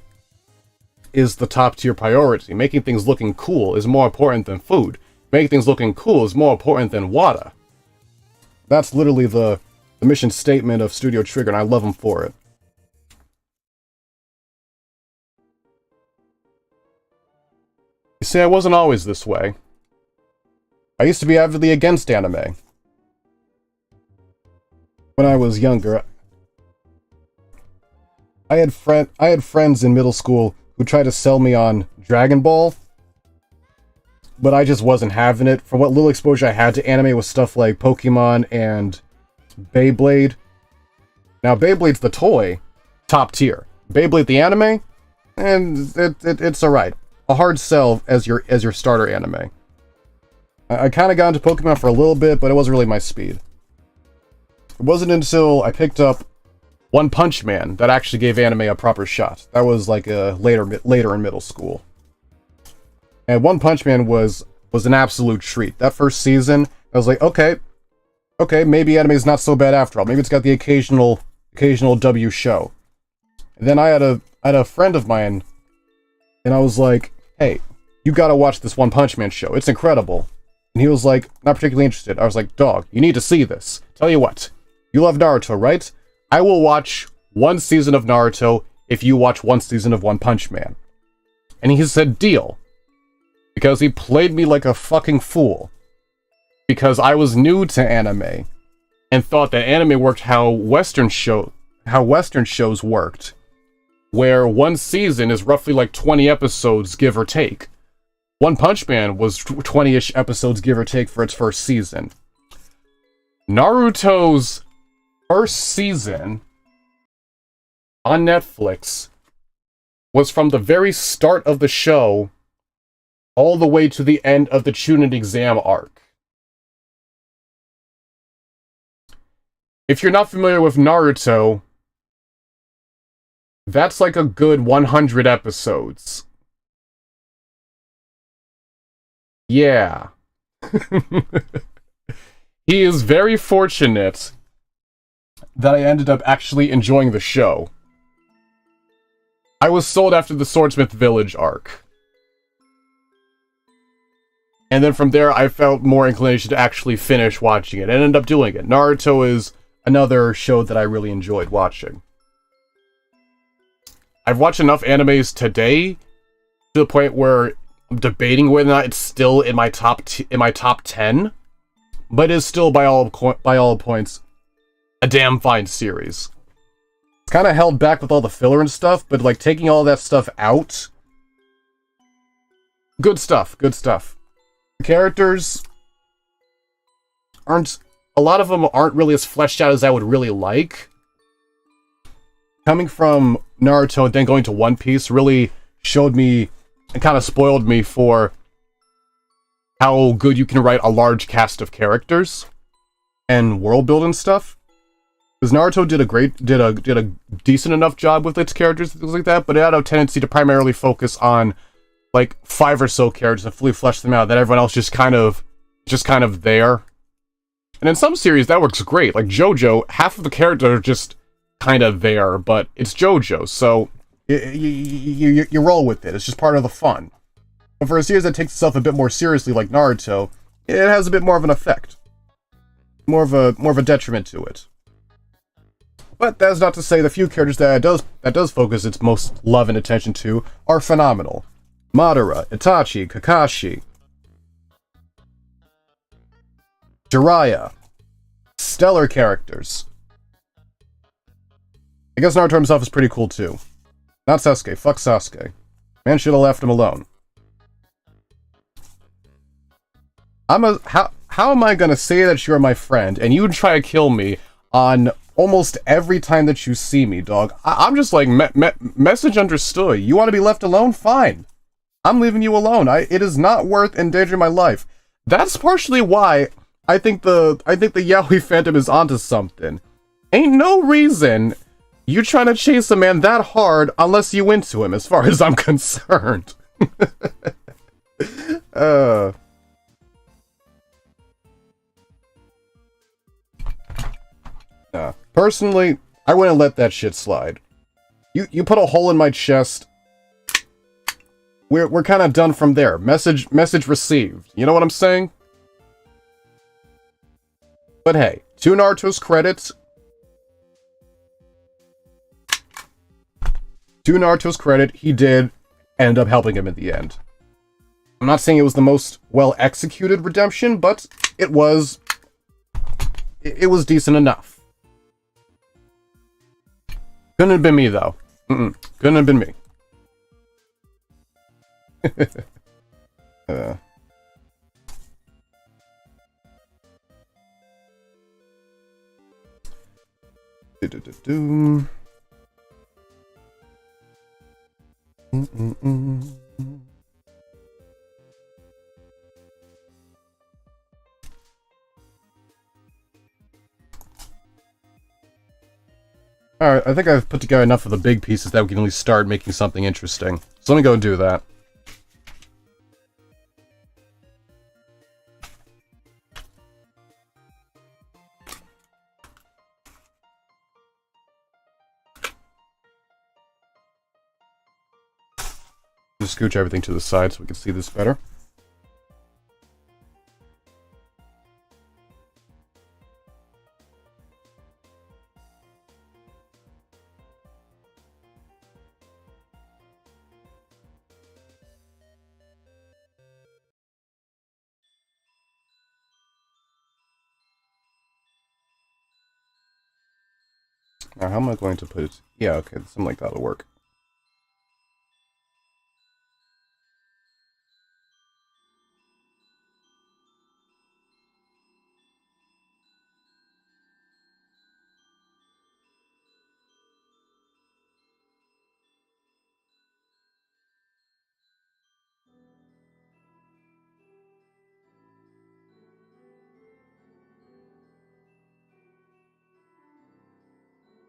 is the top tier priority. Making things looking cool is more important than food. Making things looking cool is more important than water. That's literally the mission statement of Studio Trigger, and I love them for it. You see, I wasn't always this way. I used to be avidly against anime. When I was younger, I had friends in middle school who tried to sell me on Dragon Ball, but I just wasn't having it. From what little exposure I had to anime was stuff like Pokemon and Beyblade. Now, Beyblade's the toy, top tier. Beyblade the anime, and it's alright. A hard sell as your starter anime. I kind of got into Pokemon for a little bit, but it wasn't really my speed. It wasn't until I picked up One Punch Man that actually gave anime a proper shot. That was like later in middle school. And One Punch Man was an absolute treat. That first season, I was like, okay, maybe anime is not so bad after all. Maybe it's got the occasional W show. And then I had a friend of mine, and I was like, hey, you gotta watch this One Punch Man show. It's incredible. And he was like, not particularly interested. I was like, dog, you need to see this. Tell you what, you love Naruto, right? I will watch one season of Naruto if you watch one season of One Punch Man. And he said, deal. Because he played me like a fucking fool. Because I was new to anime and thought that anime worked how Western shows worked, where one season is roughly like 20 episodes, give or take. One Punch Man was 20-ish episodes, give or take, for its first season. Naruto's first season on Netflix was from the very start of the show all the way to the end of the Chunin exam arc. If you're not familiar with Naruto, that's like a good 100 episodes. Yeah. He is very fortunate that I ended up actually enjoying the show. I was sold after the Swordsmith Village arc. And then from there, I felt more inclination to actually finish watching it, and ended up doing it. Naruto is another show that I really enjoyed watching. I've watched enough animes today to the point where I'm debating whether or not it's still in my top 10, but it is still by all points a damn fine series. It's kind of held back with all the filler and stuff, but like taking all that stuff out, good stuff. The characters a lot of them aren't really as fleshed out as I would really like. Coming from Naruto and then going to One Piece really showed me and kind of spoiled me for how good you can write a large cast of characters and world building stuff. Because Naruto did a decent enough job with its characters and things like that, but it had a tendency to primarily focus on like 5 or so characters and fully flesh them out. That everyone else just kind of there. And in some series that works great. Like JoJo, half of the characters are just kind of there, but it's JoJo, so you roll with it. It's just part of the fun. But for a series that takes itself a bit more seriously, like Naruto, it has a bit more of an effect, more of a detriment to it. But that's not to say the few characters that it does focus its most love and attention to are phenomenal. Madara, Itachi, Kakashi, Jiraiya, stellar characters. I guess Naruto himself is pretty cool too. Not Sasuke. Fuck Sasuke. Man should have left him alone. How am I gonna say that you're my friend and you try to kill me on almost every time that you see me, dog? I'm just like, message understood. You want to be left alone? Fine. I'm leaving you alone. It is not worth endangering my life. That's partially why I think the Yaoi Phantom is onto something. Ain't no reason you trying to chase a man that hard unless you into him, as far as I'm concerned. Personally, I wouldn't let that shit slide. You put a hole in my chest. We're kind of done from there. Message received. You know what I'm saying? But hey, to Naruto's credit, he did end up helping him in the end. I'm not saying it was the most well-executed redemption, but it was decent enough. Couldn't have been me, though. Couldn't have been me. Alright, I think I've put together enough of the big pieces that we can at least start making something interesting. So let me go and do that. Just scooch everything to the side so we can see this better. Now, how am I going to put it? Yeah, okay, something like that'll work.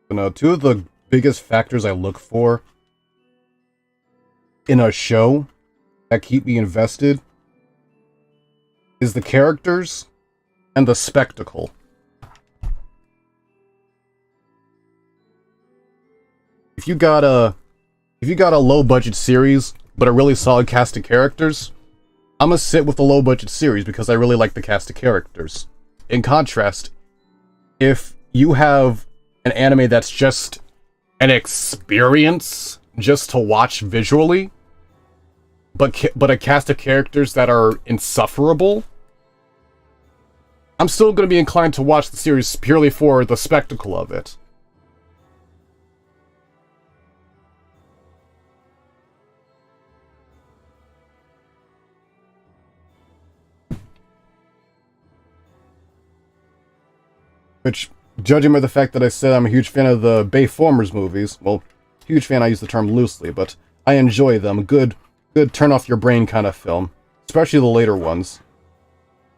So now, two of the biggest factors I look for in a show that keep me invested is the characters and the spectacle. If you got a low budget series but a really solid cast of characters, I'm gonna sit with the low budget series because I really like the cast of characters. In contrast, if you have an anime that's just an experience just to watch visually, but a cast of characters that are insufferable, I'm still going to be inclined to watch the series purely for the spectacle of it. Which, judging by the fact that I said I'm a huge fan of the Bayformers movies, well, huge fan, I use the term loosely, but I enjoy them. Good turn off your brain kind of film. Especially the later ones.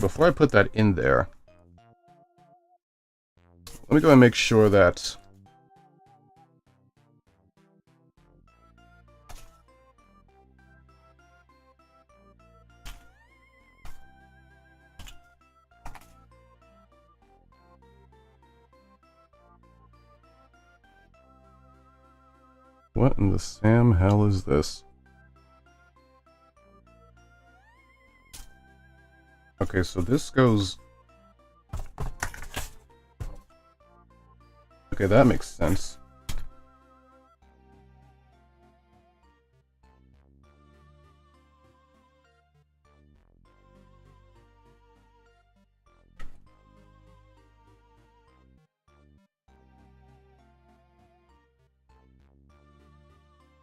Before I put that in there, let me go and make sure that... What in the Sam hell is this? Okay, so this goes... Okay, that makes sense.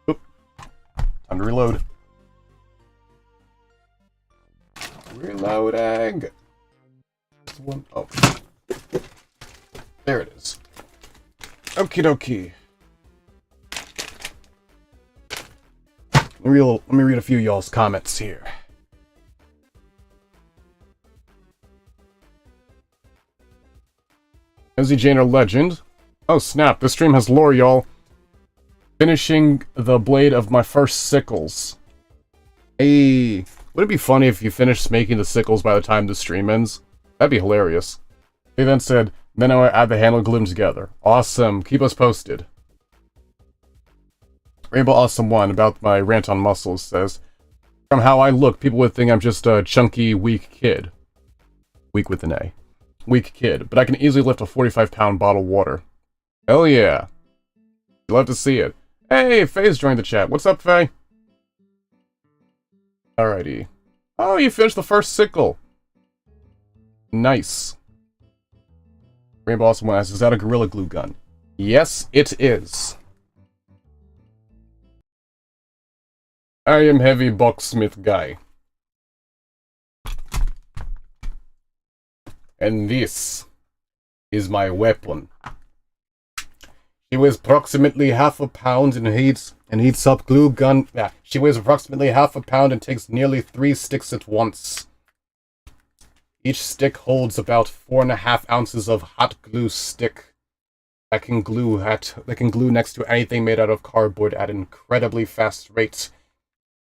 Oop. Time to reload. Reloading! One. Oh. There it is. Okie dokie. Let me read a few y'all's comments here. Ozzy Jane or Legend. Oh snap, this stream has lore, y'all. Finishing the blade of my first sickles. Hey, would it be funny if you finished making the sickles by the time the stream ends? That'd be hilarious. They then said, then I add the handle, glue them together. Awesome, keep us posted. Rainbow Awesome 1, about my rant on muscles, says, from how I look, people would think I'm just a chunky, weak kid. Weak with an A. Weak kid, but I can easily lift a 45-pound bottle of water. Hell yeah. You'll love to see it. Hey, Faye's joined the chat. What's up, Faye? Alrighty. Oh, you finished the first sickle. Nice. Rainbow Awesome 1 asks, is that a Gorilla Glue gun? Yes, it is. I am heavy boxsmith guy. And this is my weapon. She weighs approximately half a pound and heats up glue gun. Yeah, she weighs approximately half a pound and takes nearly 3 sticks at once. Each stick holds about 4.5 ounces of hot glue stick that can glue next to anything made out of cardboard at an incredibly fast rate.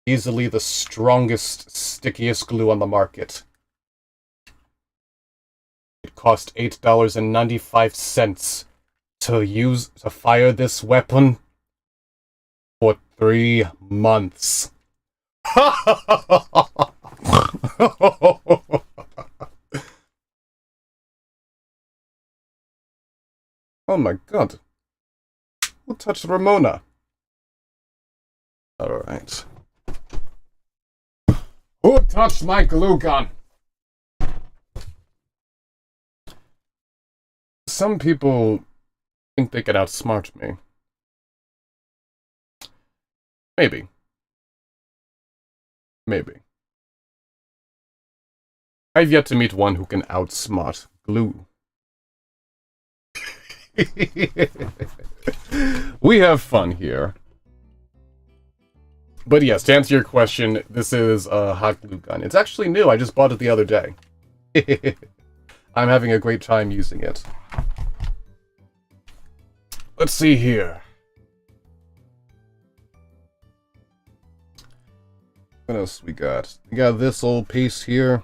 Easily the strongest, stickiest glue on the market. It cost $8.95 to fire this weapon for 3 months. Oh my god. Who touched Ramona? Alright. Who touched my glue gun? Some people think they can outsmart me. Maybe. Maybe. I've yet to meet one who can outsmart glue. We have fun here. But yes, to answer your question, this is a hot glue gun. It's actually new, I just bought it the other day. I'm having a great time using it. Let's see here. What else we got? We got this old piece here.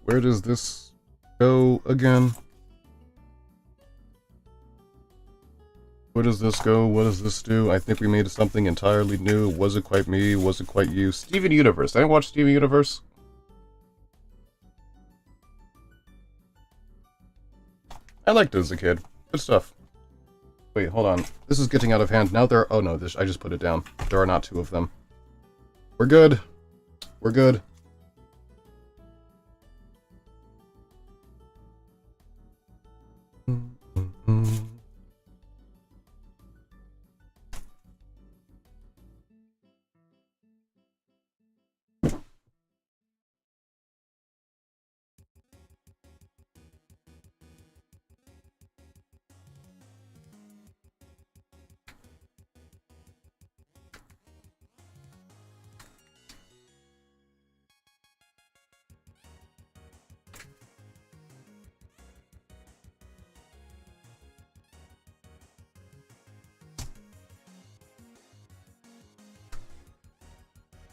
Where does this go again? Where does this go? What does this do? I think we made something entirely new. Was it quite me? Was it quite you? Steven Universe. Did I watch Steven Universe? I liked it as a kid. Good stuff. Wait, hold on. This is getting out of hand. Now there are... Oh no, I just put it down. There are not 2 of them. We're good. We're good.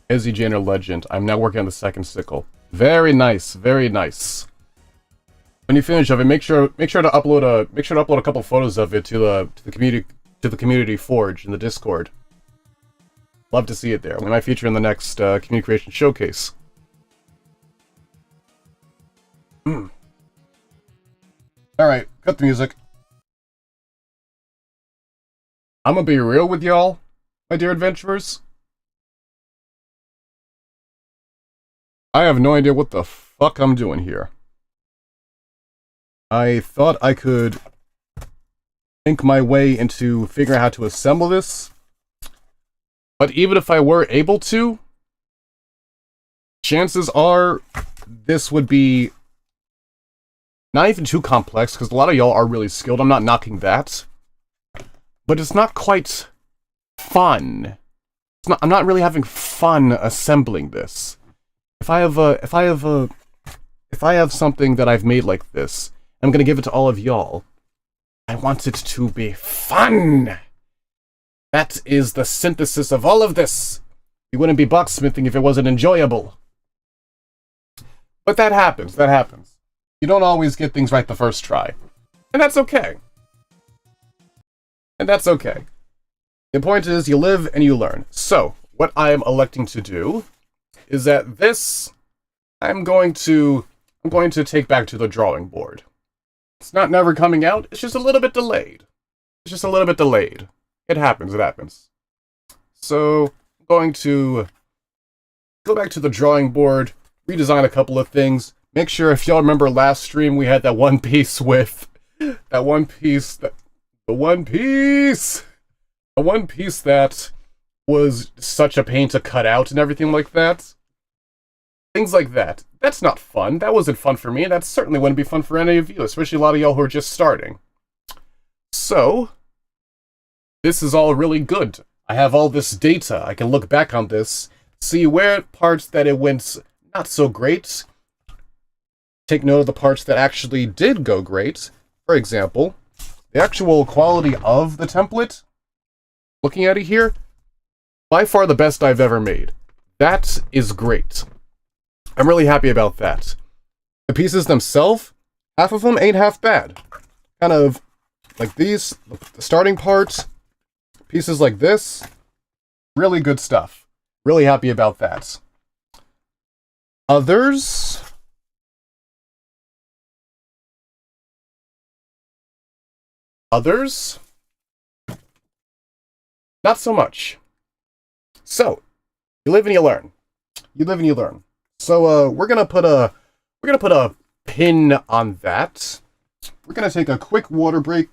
Izzy Janner Legend. I'm now working on the second sickle. Very nice, very nice. When you finish of it, make sure to upload a couple photos of it to the community forge in the Discord. Love to see it there. We might feature in the next community creation showcase. All right, cut the music. I'm gonna be real with y'all, my dear adventurers. I have no idea what the fuck I'm doing here. I thought I could think my way into figuring out how to assemble this. But even if I were able to, chances are this would be not even too complex, because a lot of y'all are really skilled. I'm not knocking that. But it's not quite fun. I'm not really having fun assembling this. If I have something that I've made like this, I'm gonna give it to all of y'all, I want it to be fun! That is the synthesis of all of this! You wouldn't be boxsmithing if it wasn't enjoyable. But that happens. You don't always get things right the first try. And that's okay. The point is, you live and you learn. So, what I am electing to do is that this, I'm going to take back to the drawing board. It's not never coming out, it's just a little bit delayed. It happens. So, I'm going to go back to the drawing board, redesign a couple of things, make sure, if y'all remember last stream, we had that one piece with, the one piece that was such a pain to cut out and everything like that. Things like that. That's not fun. That wasn't fun for me, and that certainly wouldn't be fun for any of you, especially a lot of y'all who are just starting. So, this is all really good. I have all this data. I can look back on this, see where parts that it went not so great, take note of the parts that actually did go great. For example, the actual quality of the template, looking at it here, by far the best I've ever made. That is great. I'm really happy about that. The pieces themselves, half of them ain't half bad. Kind of like these, the starting parts, pieces like this, really good stuff. Really happy about that. Others, not so much. So, you live and you learn. So, we're gonna put a pin on that. We're gonna take a quick water break,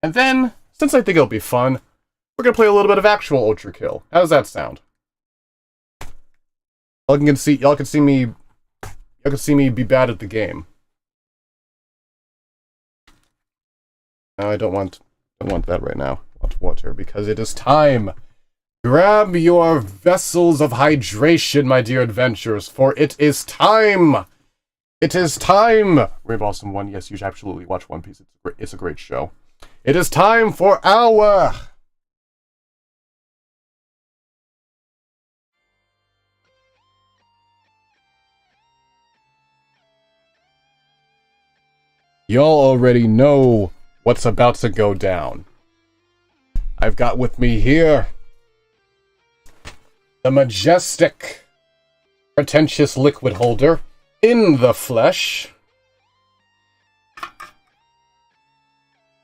and then, since I think it'll be fun, we're gonna play a little bit of actual ULTRAKILL. How does that sound? Y'all can see me be bad at the game. No, I don't want that right now. I want water, because it is time. Grab your vessels of hydration, my dear adventurers, for it is time! It is time! Rainbow Awesome 1, yes, you should absolutely watch One Piece. It's a great show. It is time for our... Y'all already know what's about to go down. I've got with me here the majestic, pretentious liquid holder in the flesh.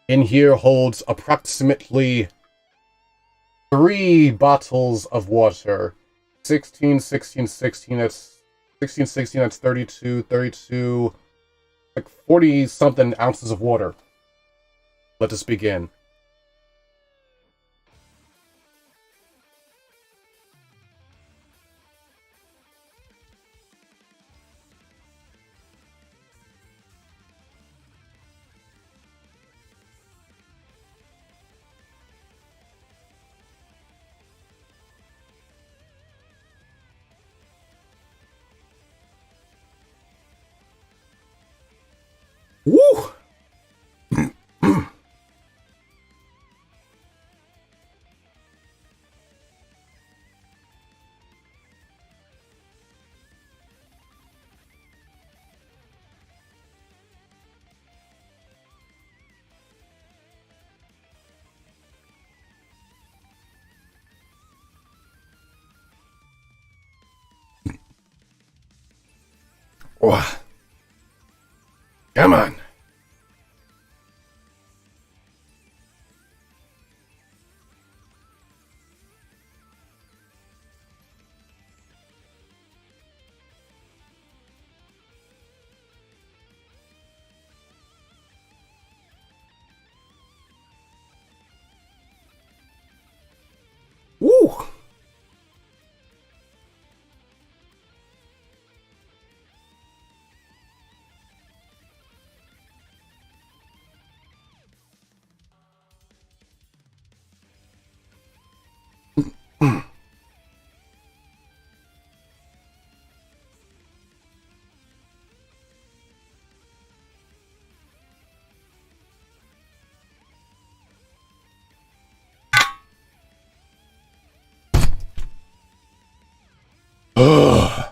In here holds approximately 3 bottles of water. 16, 16, 16, that's 16, 16, that's 32, 32, like 40-something ounces of water. Let us begin. Woo! Oh. Come on. Woo! Ugh.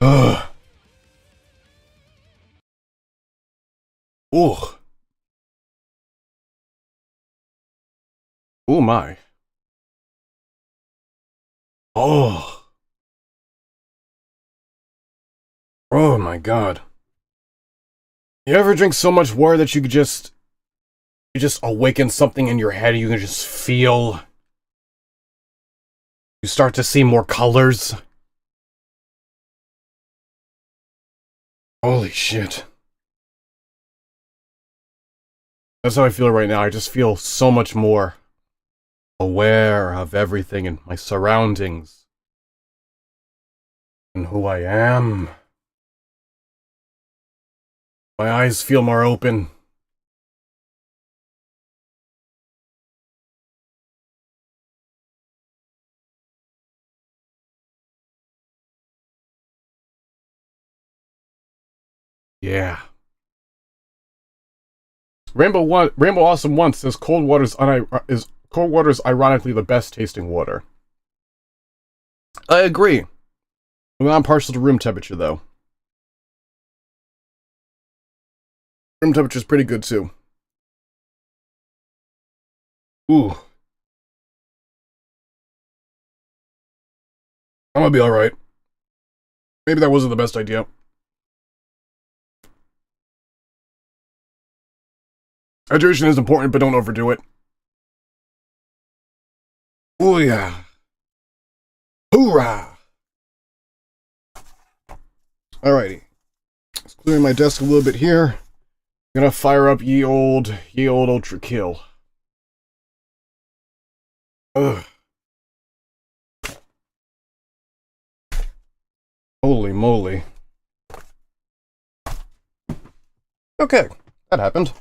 Ugh. Ugh. Oh my. Oh. Oh my god. You ever drink so much water that you just awaken something in your head and you can just feel, you start to see more colors? Holy shit. That's how I feel right now. I just feel so much more aware of everything and my surroundings and who I am. My eyes feel more open. Yeah. Rainbow Awesome Once says cold water is ironically the best tasting water. I agree. I'm partial to room temperature though. Room temperature is pretty good too. Ooh. I'm gonna be alright. Maybe that wasn't the best idea. Hydration is important, but don't overdo it. Oh yeah. Hoorah! Alrighty. Just clearing my desk a little bit here. I'm gonna fire up ye old ULTRAKILL. Ugh. Holy moly. Okay, that happened.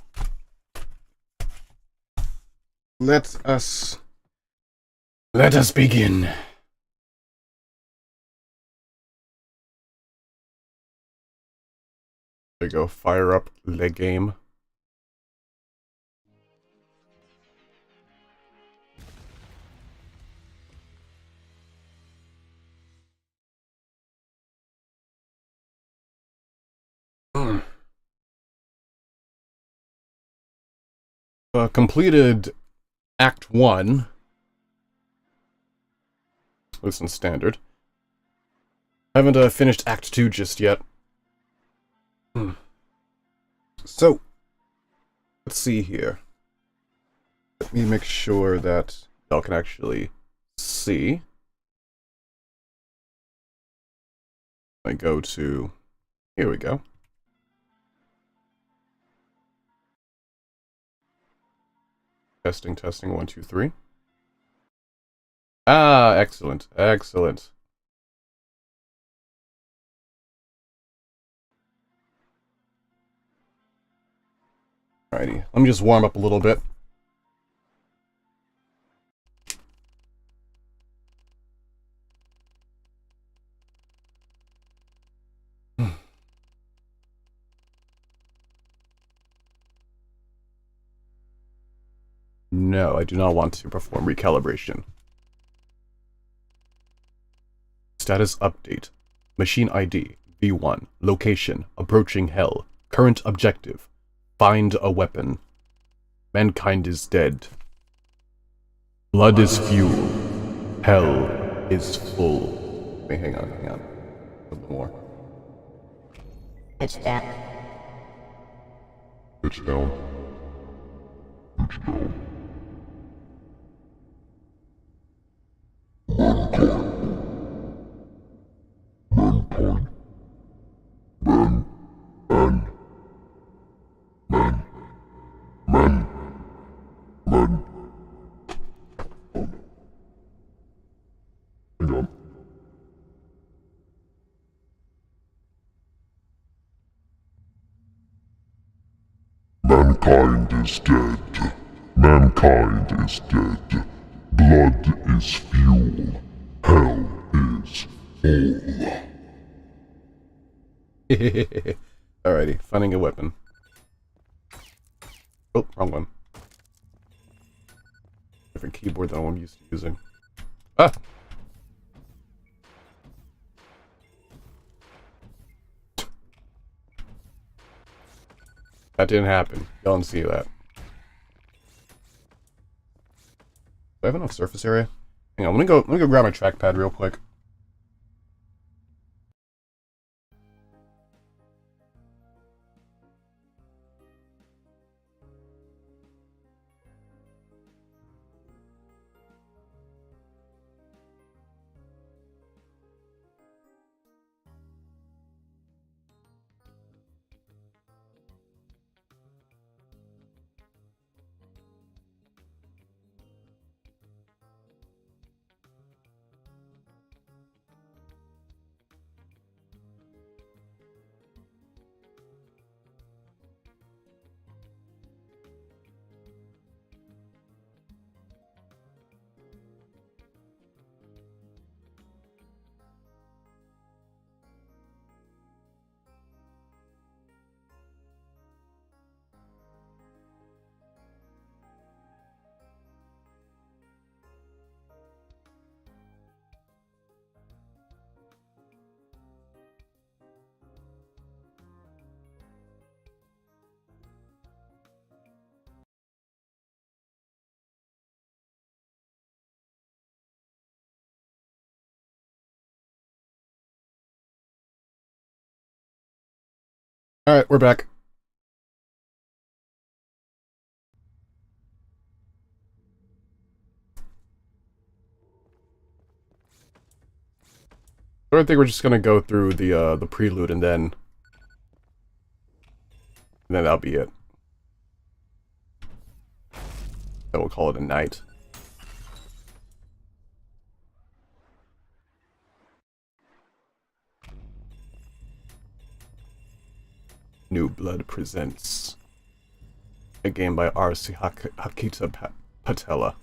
Let us begin. There you go, fire up the game. Completed Act 1. Listen, standard. Haven't finished Act 2 just yet. So, let's see here. Let me make sure that y'all can actually see. I go to... Here we go. Testing, 1, 2, 3. Ah, excellent, excellent. Alrighty, let me just warm up a little bit. No, I do not want to perform recalibration. Status update. Machine ID, V1. Location, approaching hell. Current objective, find a weapon. Mankind is dead. Blood is fuel. Hell is full. Wait, hang on. A bit more. Pitch down. Pitch down. Pitch down. Mankind. Man. Hang on. Mankind is dead. Mankind is dead. Blood is fuel. Hell is all. Alrighty, finding a weapon. Oh, wrong one. Different keyboard than I'm used to using. Ah! That didn't happen. Y'all didn't see that. Do I have enough surface area? Hang on, let me go grab my trackpad real quick. Alright, we're back. So I think we're just gonna go through the prelude and then that'll be it. Then we'll call it a night. New Blood presents a game by R.C. Hakita Patella.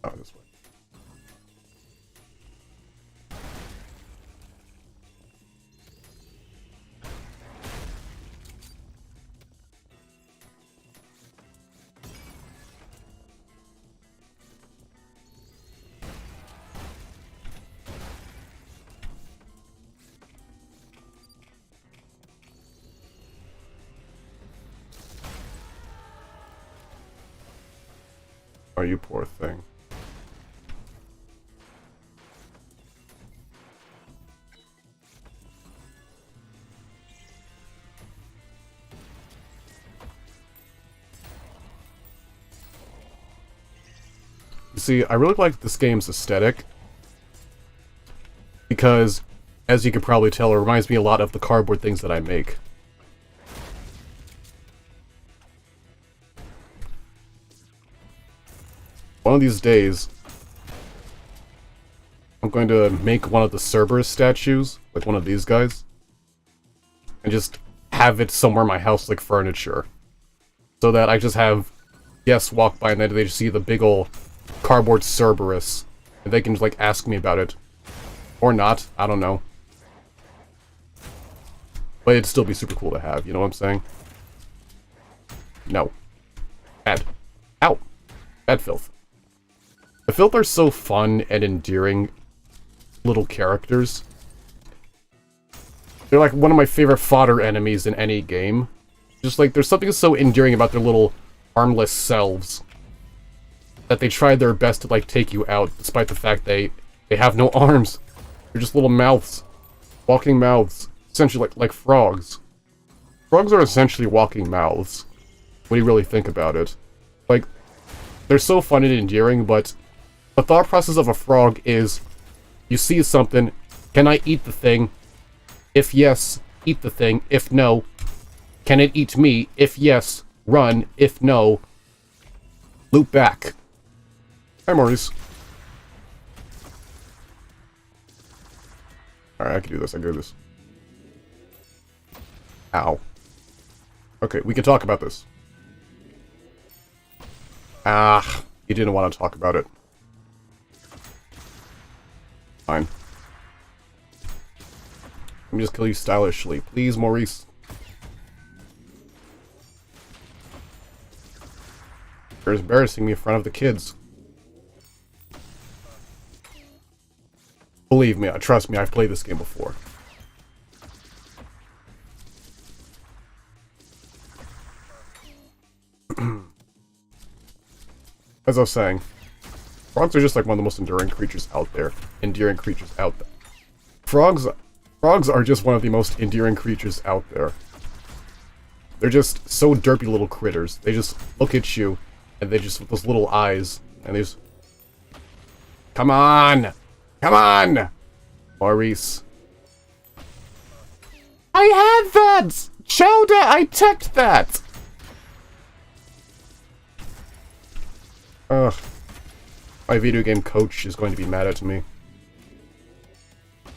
Oh, this way. Oh, you poor thing. You see, I really like this game's aesthetic because, as you can probably tell, it reminds me a lot of the cardboard things that I make. One of these days, I'm going to make one of the Cerberus statues, like one of these guys, and just have it somewhere in my house like furniture. So that I just have guests walk by and then they just see the big ol' cardboard Cerberus, and they can just like ask me about it. Or not, I don't know. But it'd still be super cool to have, you know what I'm saying? No. Bad. Ow! Bad filth. The filth are so fun and endearing little characters. They're like one of my favorite fodder enemies in any game. Just like, there's something so endearing about their little armless selves that they try their best to like take you out, despite the fact they have no arms. They're just little mouths. Walking mouths. Essentially like frogs. Frogs are essentially walking mouths, when you really think about it. Like, they're so fun and endearing, but the thought process of a frog is, you see something, can I eat the thing? If yes, eat the thing. If no, can it eat me? If yes, run. If no, loop back. Hi, Maurice. Alright, I can do this, I can do this. Ow. Okay, we can talk about this. Ah, he didn't want to talk about it. Fine. Let me just kill you stylishly. Please, Maurice. You're embarrassing me in front of the kids. Believe me, trust me, I've played this game before. As I was saying, frogs are just like one of the most enduring creatures out there. Frogs are just one of the most endearing creatures out there. They're just so derpy little critters. They just look at you, and they just, with those little eyes, and they just... Come on! Come on! Maurice. I had that! Chowder, I teched that! Ugh. My video game coach is going to be mad at me.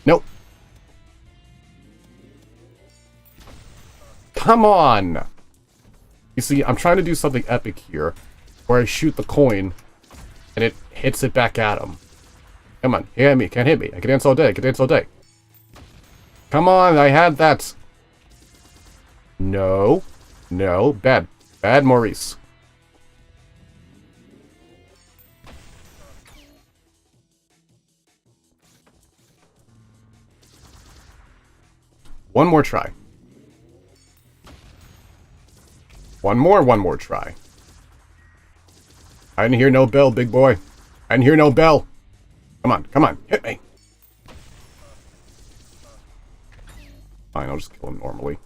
Nope. Come on! You see, I'm trying to do something epic here, where I shoot the coin, and it hits it back at him. Come on, hit me, can't hit me. I can dance all day, I can dance all day. Come on, I had that! No. No, bad. Bad Maurice. One more try. One more try. I didn't hear no bell, big boy. I didn't hear no bell. Come on, hit me. Fine, I'll just kill him normally.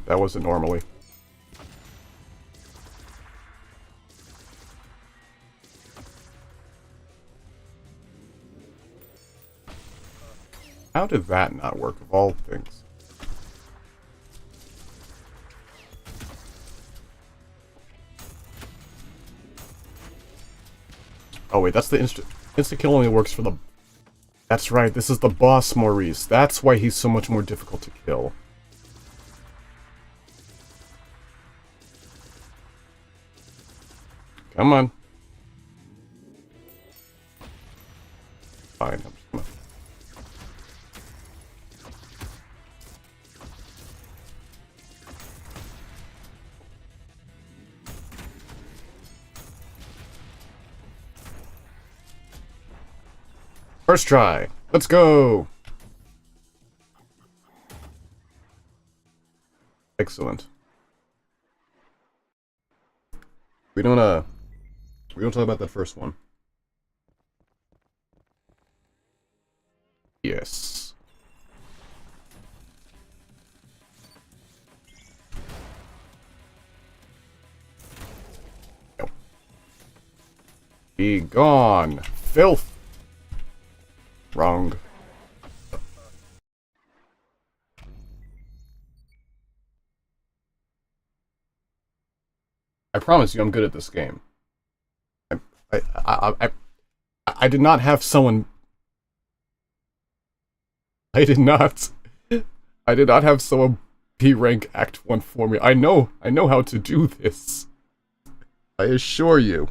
That wasn't normally. How did that not work, of all things? Oh wait, that's the insta-kill only works for the... That's right, this is the boss Maurice. That's why he's so much more difficult to kill. Come on. Fine, I'm just gonna... First try. Let's go. Excellent. We don't talk about that first one. Yes. No. Be gone, filth. Wrong. I promise you I'm good at this game. I did not have someone... I did not have someone P-rank Act 1 for me. I know how to do this. I assure you.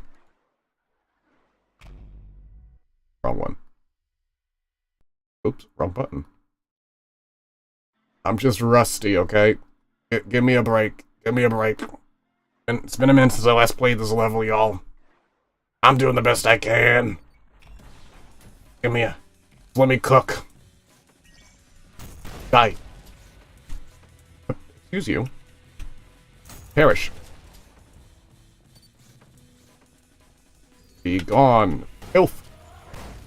Wrong one. Oops, wrong button. I'm just rusty, okay? Give me a break. Give me a break. And it's been a minute since I last played this level, y'all. I'm doing the best I can. Let me cook. Die. Excuse you. Perish. Be gone. Filth.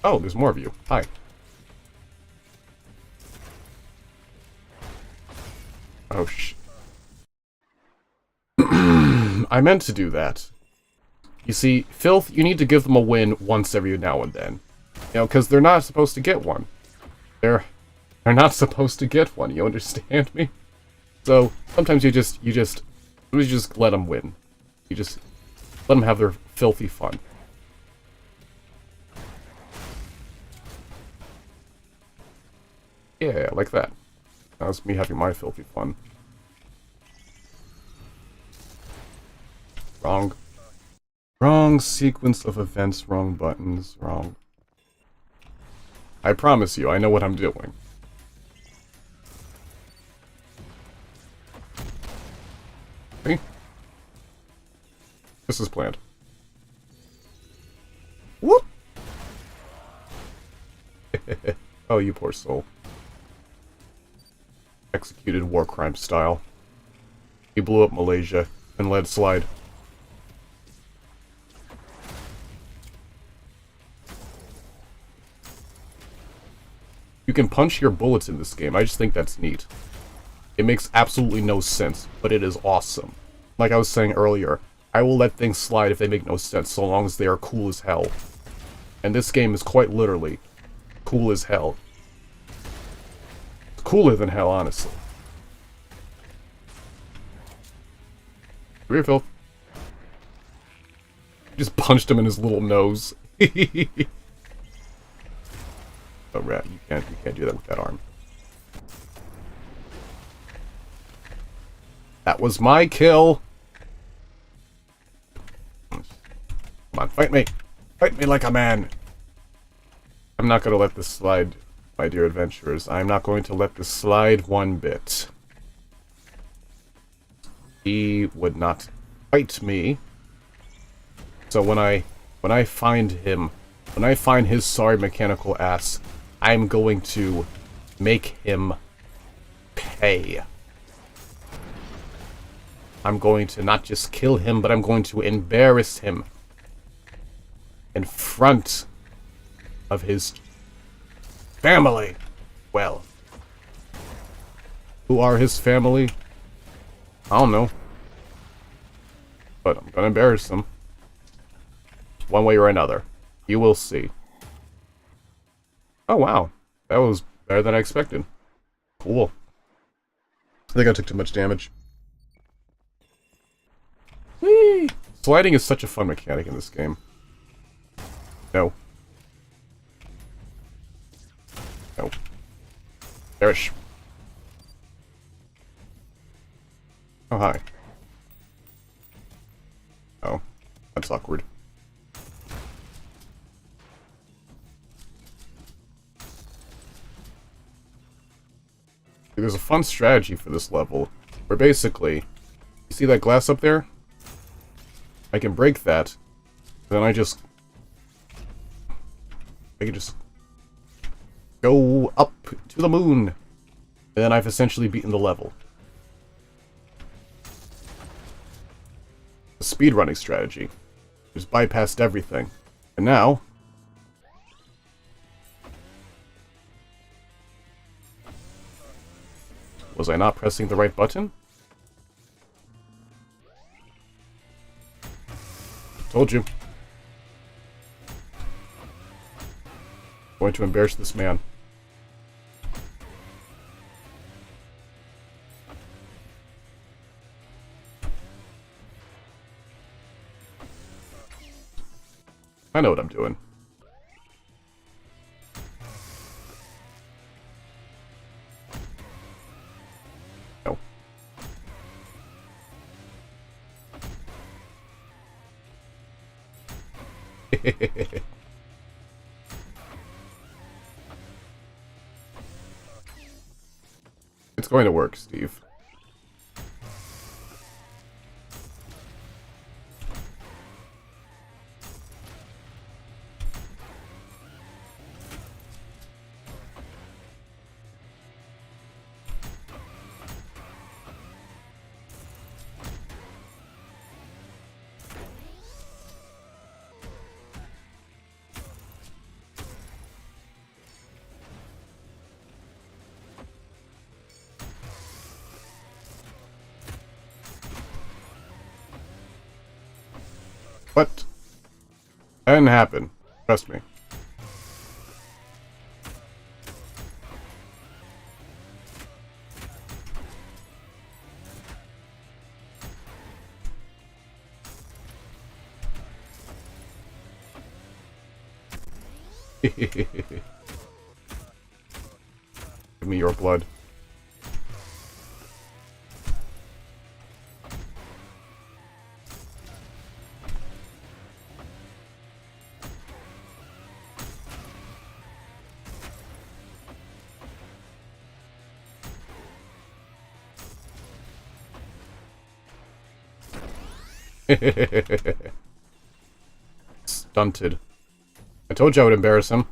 Oh, there's more of you. Hi. Oh, I meant to do that. You see, Filth, you need to give them a win once every now and then. You know, because they're not supposed to get one. They're not supposed to get one, you understand me? So, sometimes you just let them win. You just let them have their filthy fun. Yeah, like that. That's me having my filthy fun. Wrong. Wrong sequence of events, wrong buttons, wrong. I promise you, I know what I'm doing. See? This is planned. Whoop! Oh, you poor soul. Executed war crime style. He blew up Malaysia and let it slide. You can punch your bullets in this game. I just think that's neat. It makes absolutely no sense, but it is awesome. Like I was saying earlier, I will let things slide if they make no sense, so long as they are cool as hell. And this game is quite literally cool as hell. It's cooler than hell, honestly. Come here, Phil. Just punched him in his little nose. Oh, rat, you can't do that with that arm. That was my kill. Come on, fight me. Fight me like a man. I'm not going to let this slide, my dear adventurers. I'm not going to let this slide one bit. He would not fight me. So when I find him, when I find his sorry mechanical ass, I'm going to make him pay. I'm going to not just kill him, but I'm going to embarrass him in front of his family. Well, who are his family? I don't know. But I'm gonna embarrass them. One way or another. You will see. Oh, wow. That was better than I expected. Cool. I think I took too much damage. Whee! Sliding is such a fun mechanic in this game. No. No. Perish. Oh, hi. Oh. That's awkward. There's a fun strategy for this level, where basically, you see that glass up there? I can break that, then I can just go up to the moon, and then I've essentially beaten the level. A speedrunning strategy. Just bypassed everything. And now, was I not pressing the right button? Told you. Going to embarrass this man. I know what I'm doing. No. It's It's going to work, Steve. What? That didn't happen. Trust me. Give me your blood. Stunted. I told you I would embarrass him.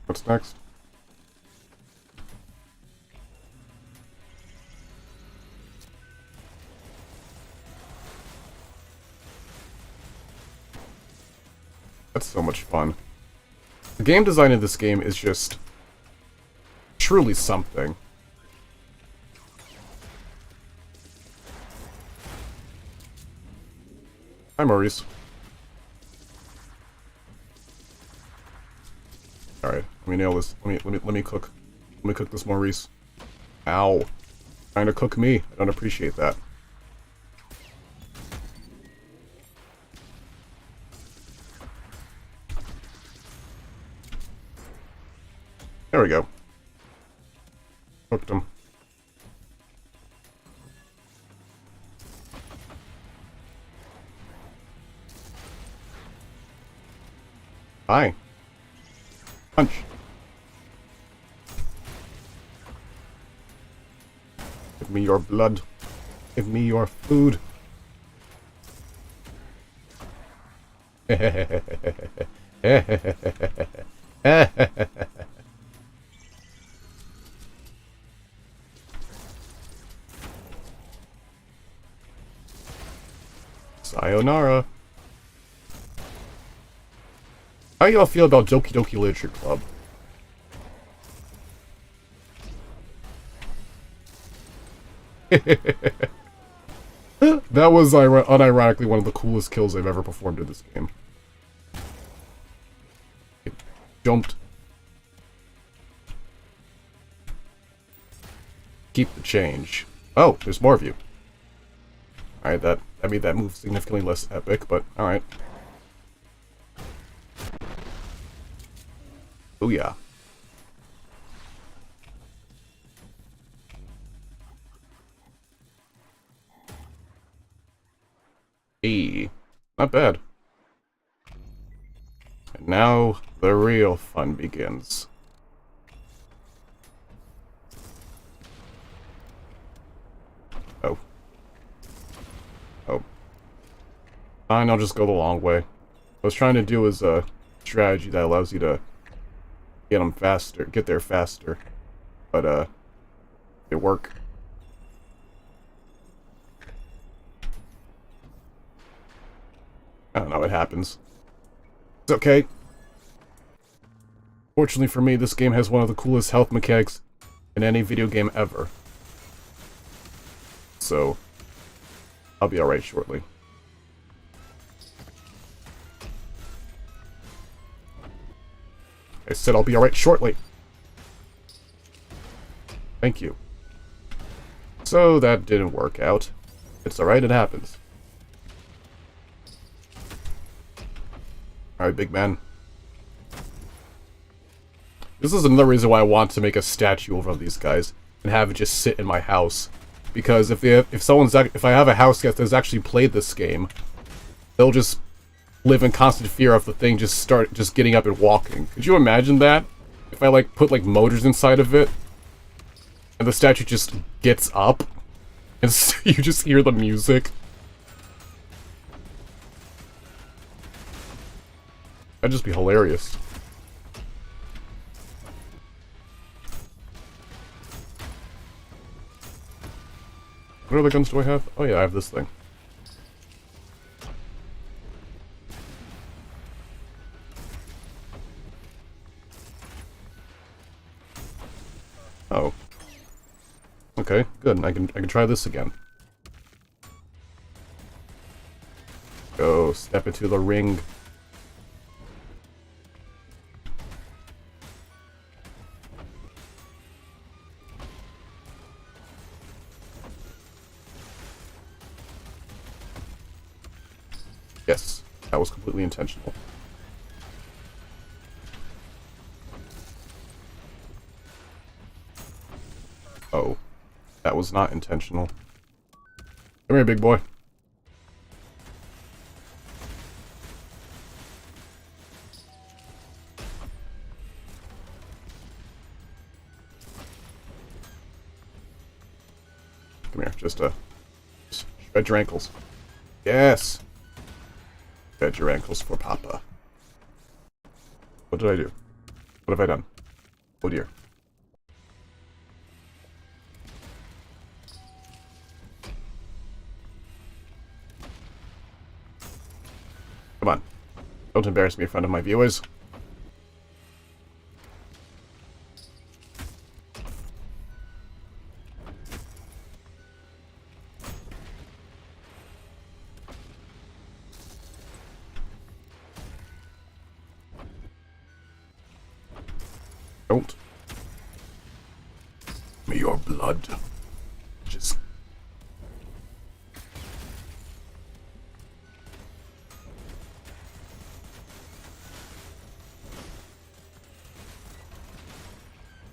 What's next? That's so much fun. The game design in this game is just truly something. Hi, Maurice. All right, let me nail this. Let me cook. Let me cook this, Maurice. Ow! Trying to cook me. I don't appreciate that. There we go. Cooked him. Hi. Punch. Give me your blood. Give me your food. Sayonara. How y'all feel about Doki Doki Literature Club? That was unironically one of the coolest kills I've ever performed in this game. It jumped. Keep the change. Oh, there's more of you. Alright, that made that move significantly less epic, but alright. Booyah. Hey, not bad. And now the real fun begins. Oh. Oh. Fine, I'll just go the long way. What I was trying to do is a strategy that allows you to get them faster, get there faster. But, it work. I don't know what happens. It's okay. Fortunately for me, this game has one of the coolest health mechanics in any video game ever. So, I'll be alright shortly. I said I'll be alright shortly. Thank you. So, that didn't work out. It's alright, it happens. Alright, big man. This is another reason why I want to make a statue of these guys and have it just sit in my house. Because if I have a house guest that's actually played this game, they'll just live in constant fear of the thing just getting up and walking. Could you imagine that? If I, like, put, like, motors inside of it, and the statue just gets up, and you just hear the music. That'd just be hilarious. What other guns do I have? Oh yeah, I have this thing. Oh. Okay, good. I can try this again. Go, step into the ring. Yes, that was completely intentional. Oh, that was not intentional. Come here, big boy. Come here, just shred your ankles. Yes! Shred your ankles for Papa. What did I do? What have I done? Oh dear. Come on. Don't embarrass me in front of my viewers. Don't. Give me your blood. Just...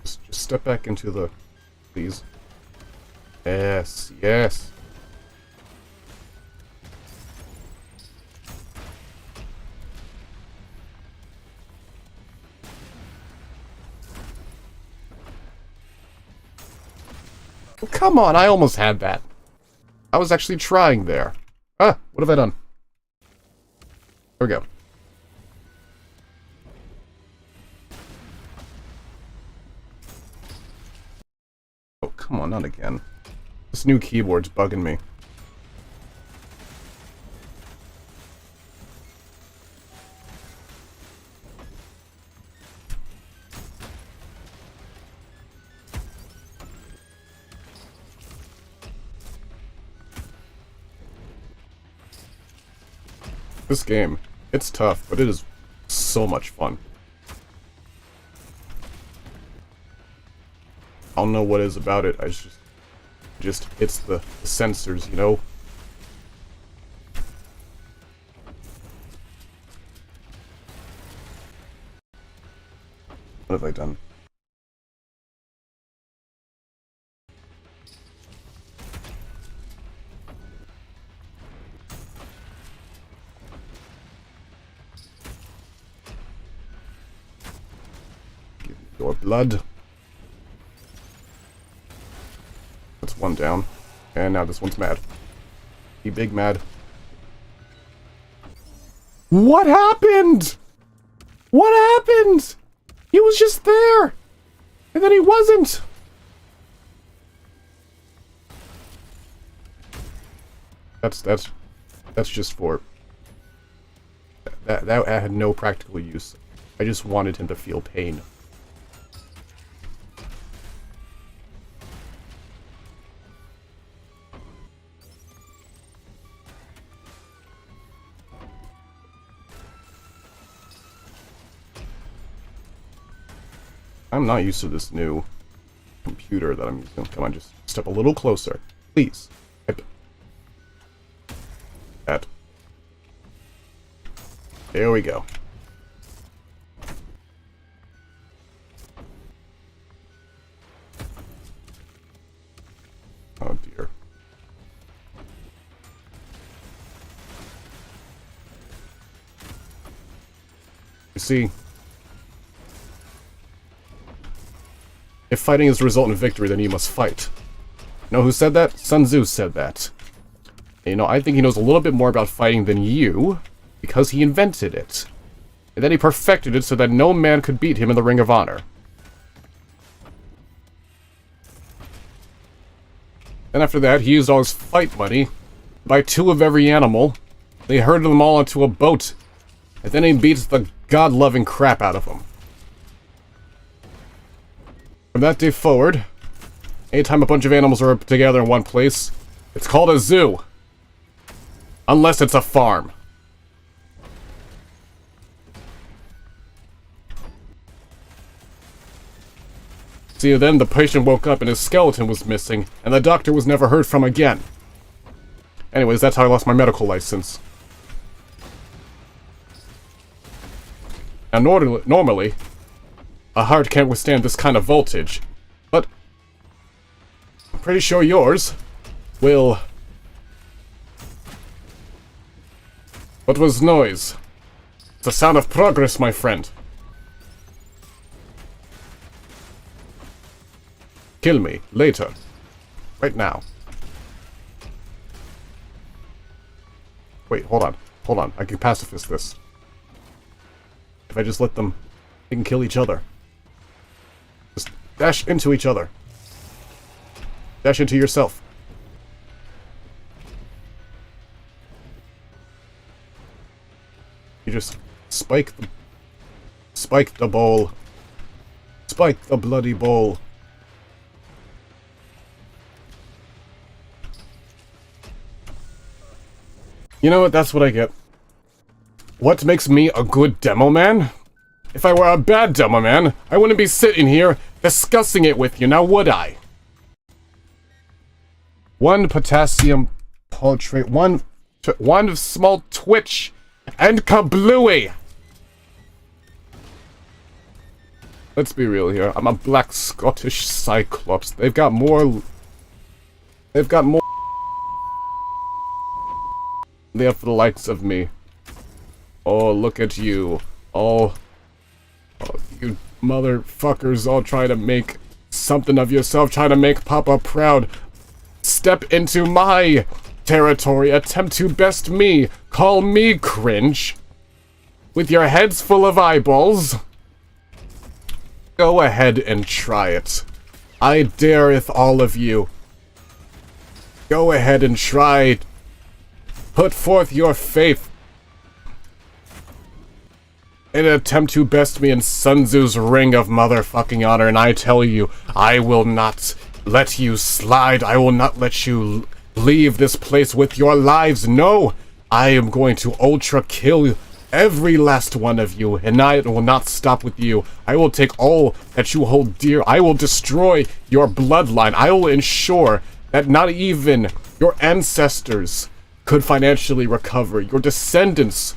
Just step back into the... Please. Yes, yes. Oh, come on, I almost had that. I was actually trying there. Ah, what have I done? There we go. Oh, come on, not again. This new keyboard's bugging me. This game, it's tough, but it is so much fun. I don't know what it is about it, just hits the sensors, you know? What have I done? Give me your blood. That's one down. And now this one's mad. Be big mad. What happened? What happened? He was just there! And then he wasn't! That's just for... That had no practical use. I just wanted him to feel pain. I'm not used to this new computer that I'm using. Come on, just step a little closer. Please. That. There we go. Oh dear. see, if fighting is to result in victory, then you must fight. You know who said that? Sun Tzu said that. And, you know, I think he knows a little bit more about fighting than you, because he invented it. And then he perfected it so that no man could beat him in the Ring of Honor. And after that, he used all his fight money to buy 2 of every animal. They herded them all onto a boat. And then he beats the god-loving crap out of them. From that day forward, anytime a bunch of animals are together in one place, it's called a zoo. Unless it's a farm. See, then the patient woke up and his skeleton was missing, and the doctor was never heard from again. Anyways, that's how I lost my medical license. Now, normally, a heart can't withstand this kind of voltage, but I'm pretty sure yours will. What was noise? It's the sound of progress, my friend. Kill me later. Right now. Wait, hold on. Hold on. I can pacifist this. If I just let them, they can kill each other. Just dash into each other. Dash into yourself. You just spike the bowl. Spike the bloody bowl. You know what? That's what I get. What makes me a good demo man? If I were a bad demo man, I wouldn't be sitting here discussing it with you, now would I? 1 potassium paltrate, one small twitch, and kablooey! Let's be real here. I'm a black Scottish Cyclops. They've got more. They have for the likes of me. Oh, look at you. Oh, you motherfuckers all try to make something of yourself, try to make Papa proud. Step into my territory, attempt to best me, call me cringe. With your heads full of eyeballs. Go ahead and try it. I dareth all of you. Go ahead and try. Put forth your faith in an attempt to best me in Sun Tzu's Ring of Motherfucking Honor, and I tell you, I will not let you slide. I will not let you leave this place with your lives. No! I am going to ultra kill every last one of you, and I will not stop with you. I will take all that you hold dear. I will destroy your bloodline. I will ensure that not even your ancestors could financially recover. Your descendants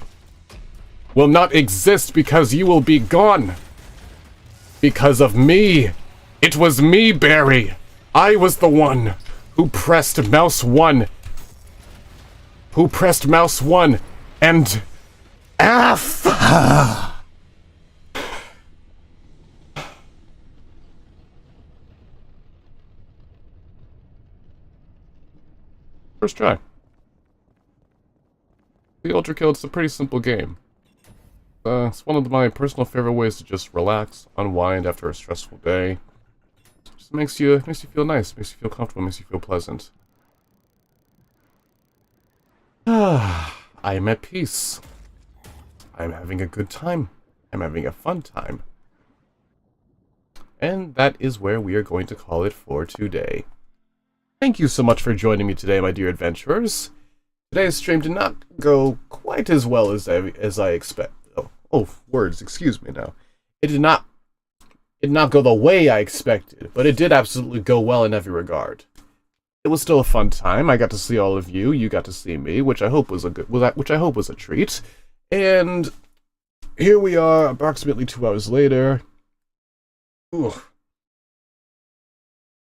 will not exist because you will be gone. Because of me. It was me, Barry. I was the one who pressed mouse 1. And F. First try. The ULTRAKILL, it's a pretty simple game. It's one of my personal favorite ways to just relax, unwind after a stressful day. Just makes you feel nice, makes you feel comfortable, makes you feel pleasant. I'm at peace. I'm having a good time. I'm having a fun time. And that is where we are going to call it for today. Thank you so much for joining me today, my dear adventurers. Today's stream did not go quite as well as I expect. Oh, words, excuse me now. It did not go the way I expected, but it did absolutely go well in every regard. It was still a fun time. I got to see all of you. You got to see me, which I hope was a treat. And here we are, approximately 2 hours later. Ooh.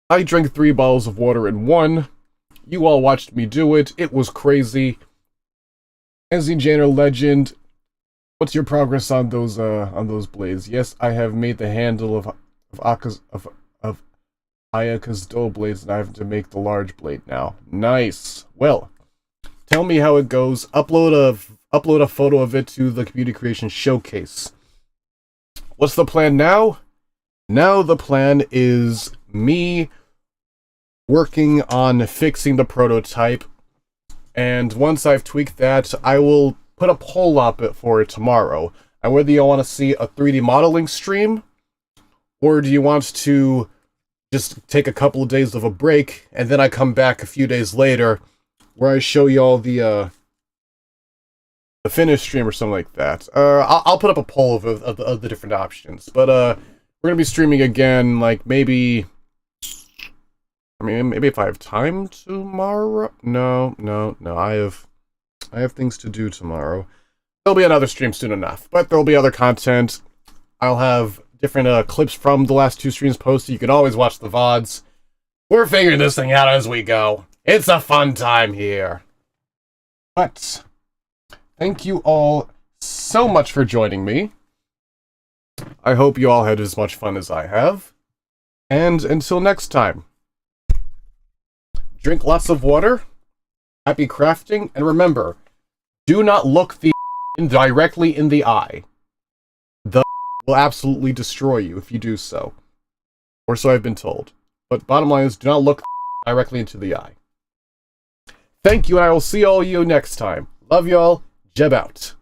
I drank 3 bottles of water in 1. You all watched me do it. It was crazy. As the Janner legend, What's your progress on those blades? Yes, I have made the handle of Ayaka's dull blades, and I have to make the large blade now. Nice. Well, tell me how it goes. Upload a photo of it to the community creation showcase. What's the plan now? Now the plan is me working on fixing the prototype, and once I've tweaked that, I will put a poll up for it tomorrow. And whether you want to see a 3D modeling stream, or do you want to just take a couple of days of a break, and then I come back a few days later, where I show you all the finished stream or something like that. I'll put up a poll of the different options. But we're gonna be streaming again, like maybe. I mean, maybe if I have time tomorrow. No. I have things to do tomorrow. There'll be another stream soon enough, but there'll be other content. I'll have different clips from the last 2 streams posted. You can always watch the VODs. We're figuring this thing out as we go. It's a fun time here. But thank you all so much for joining me. I hope you all had as much fun as I have. And until next time, drink lots of water, happy crafting, and remember, do not look the directly in the eye. The will absolutely destroy you if you do so. Or so I've been told. But bottom line is, do not look directly into the eye. Thank you, and I will see all you next time. Love y'all. Jeb out.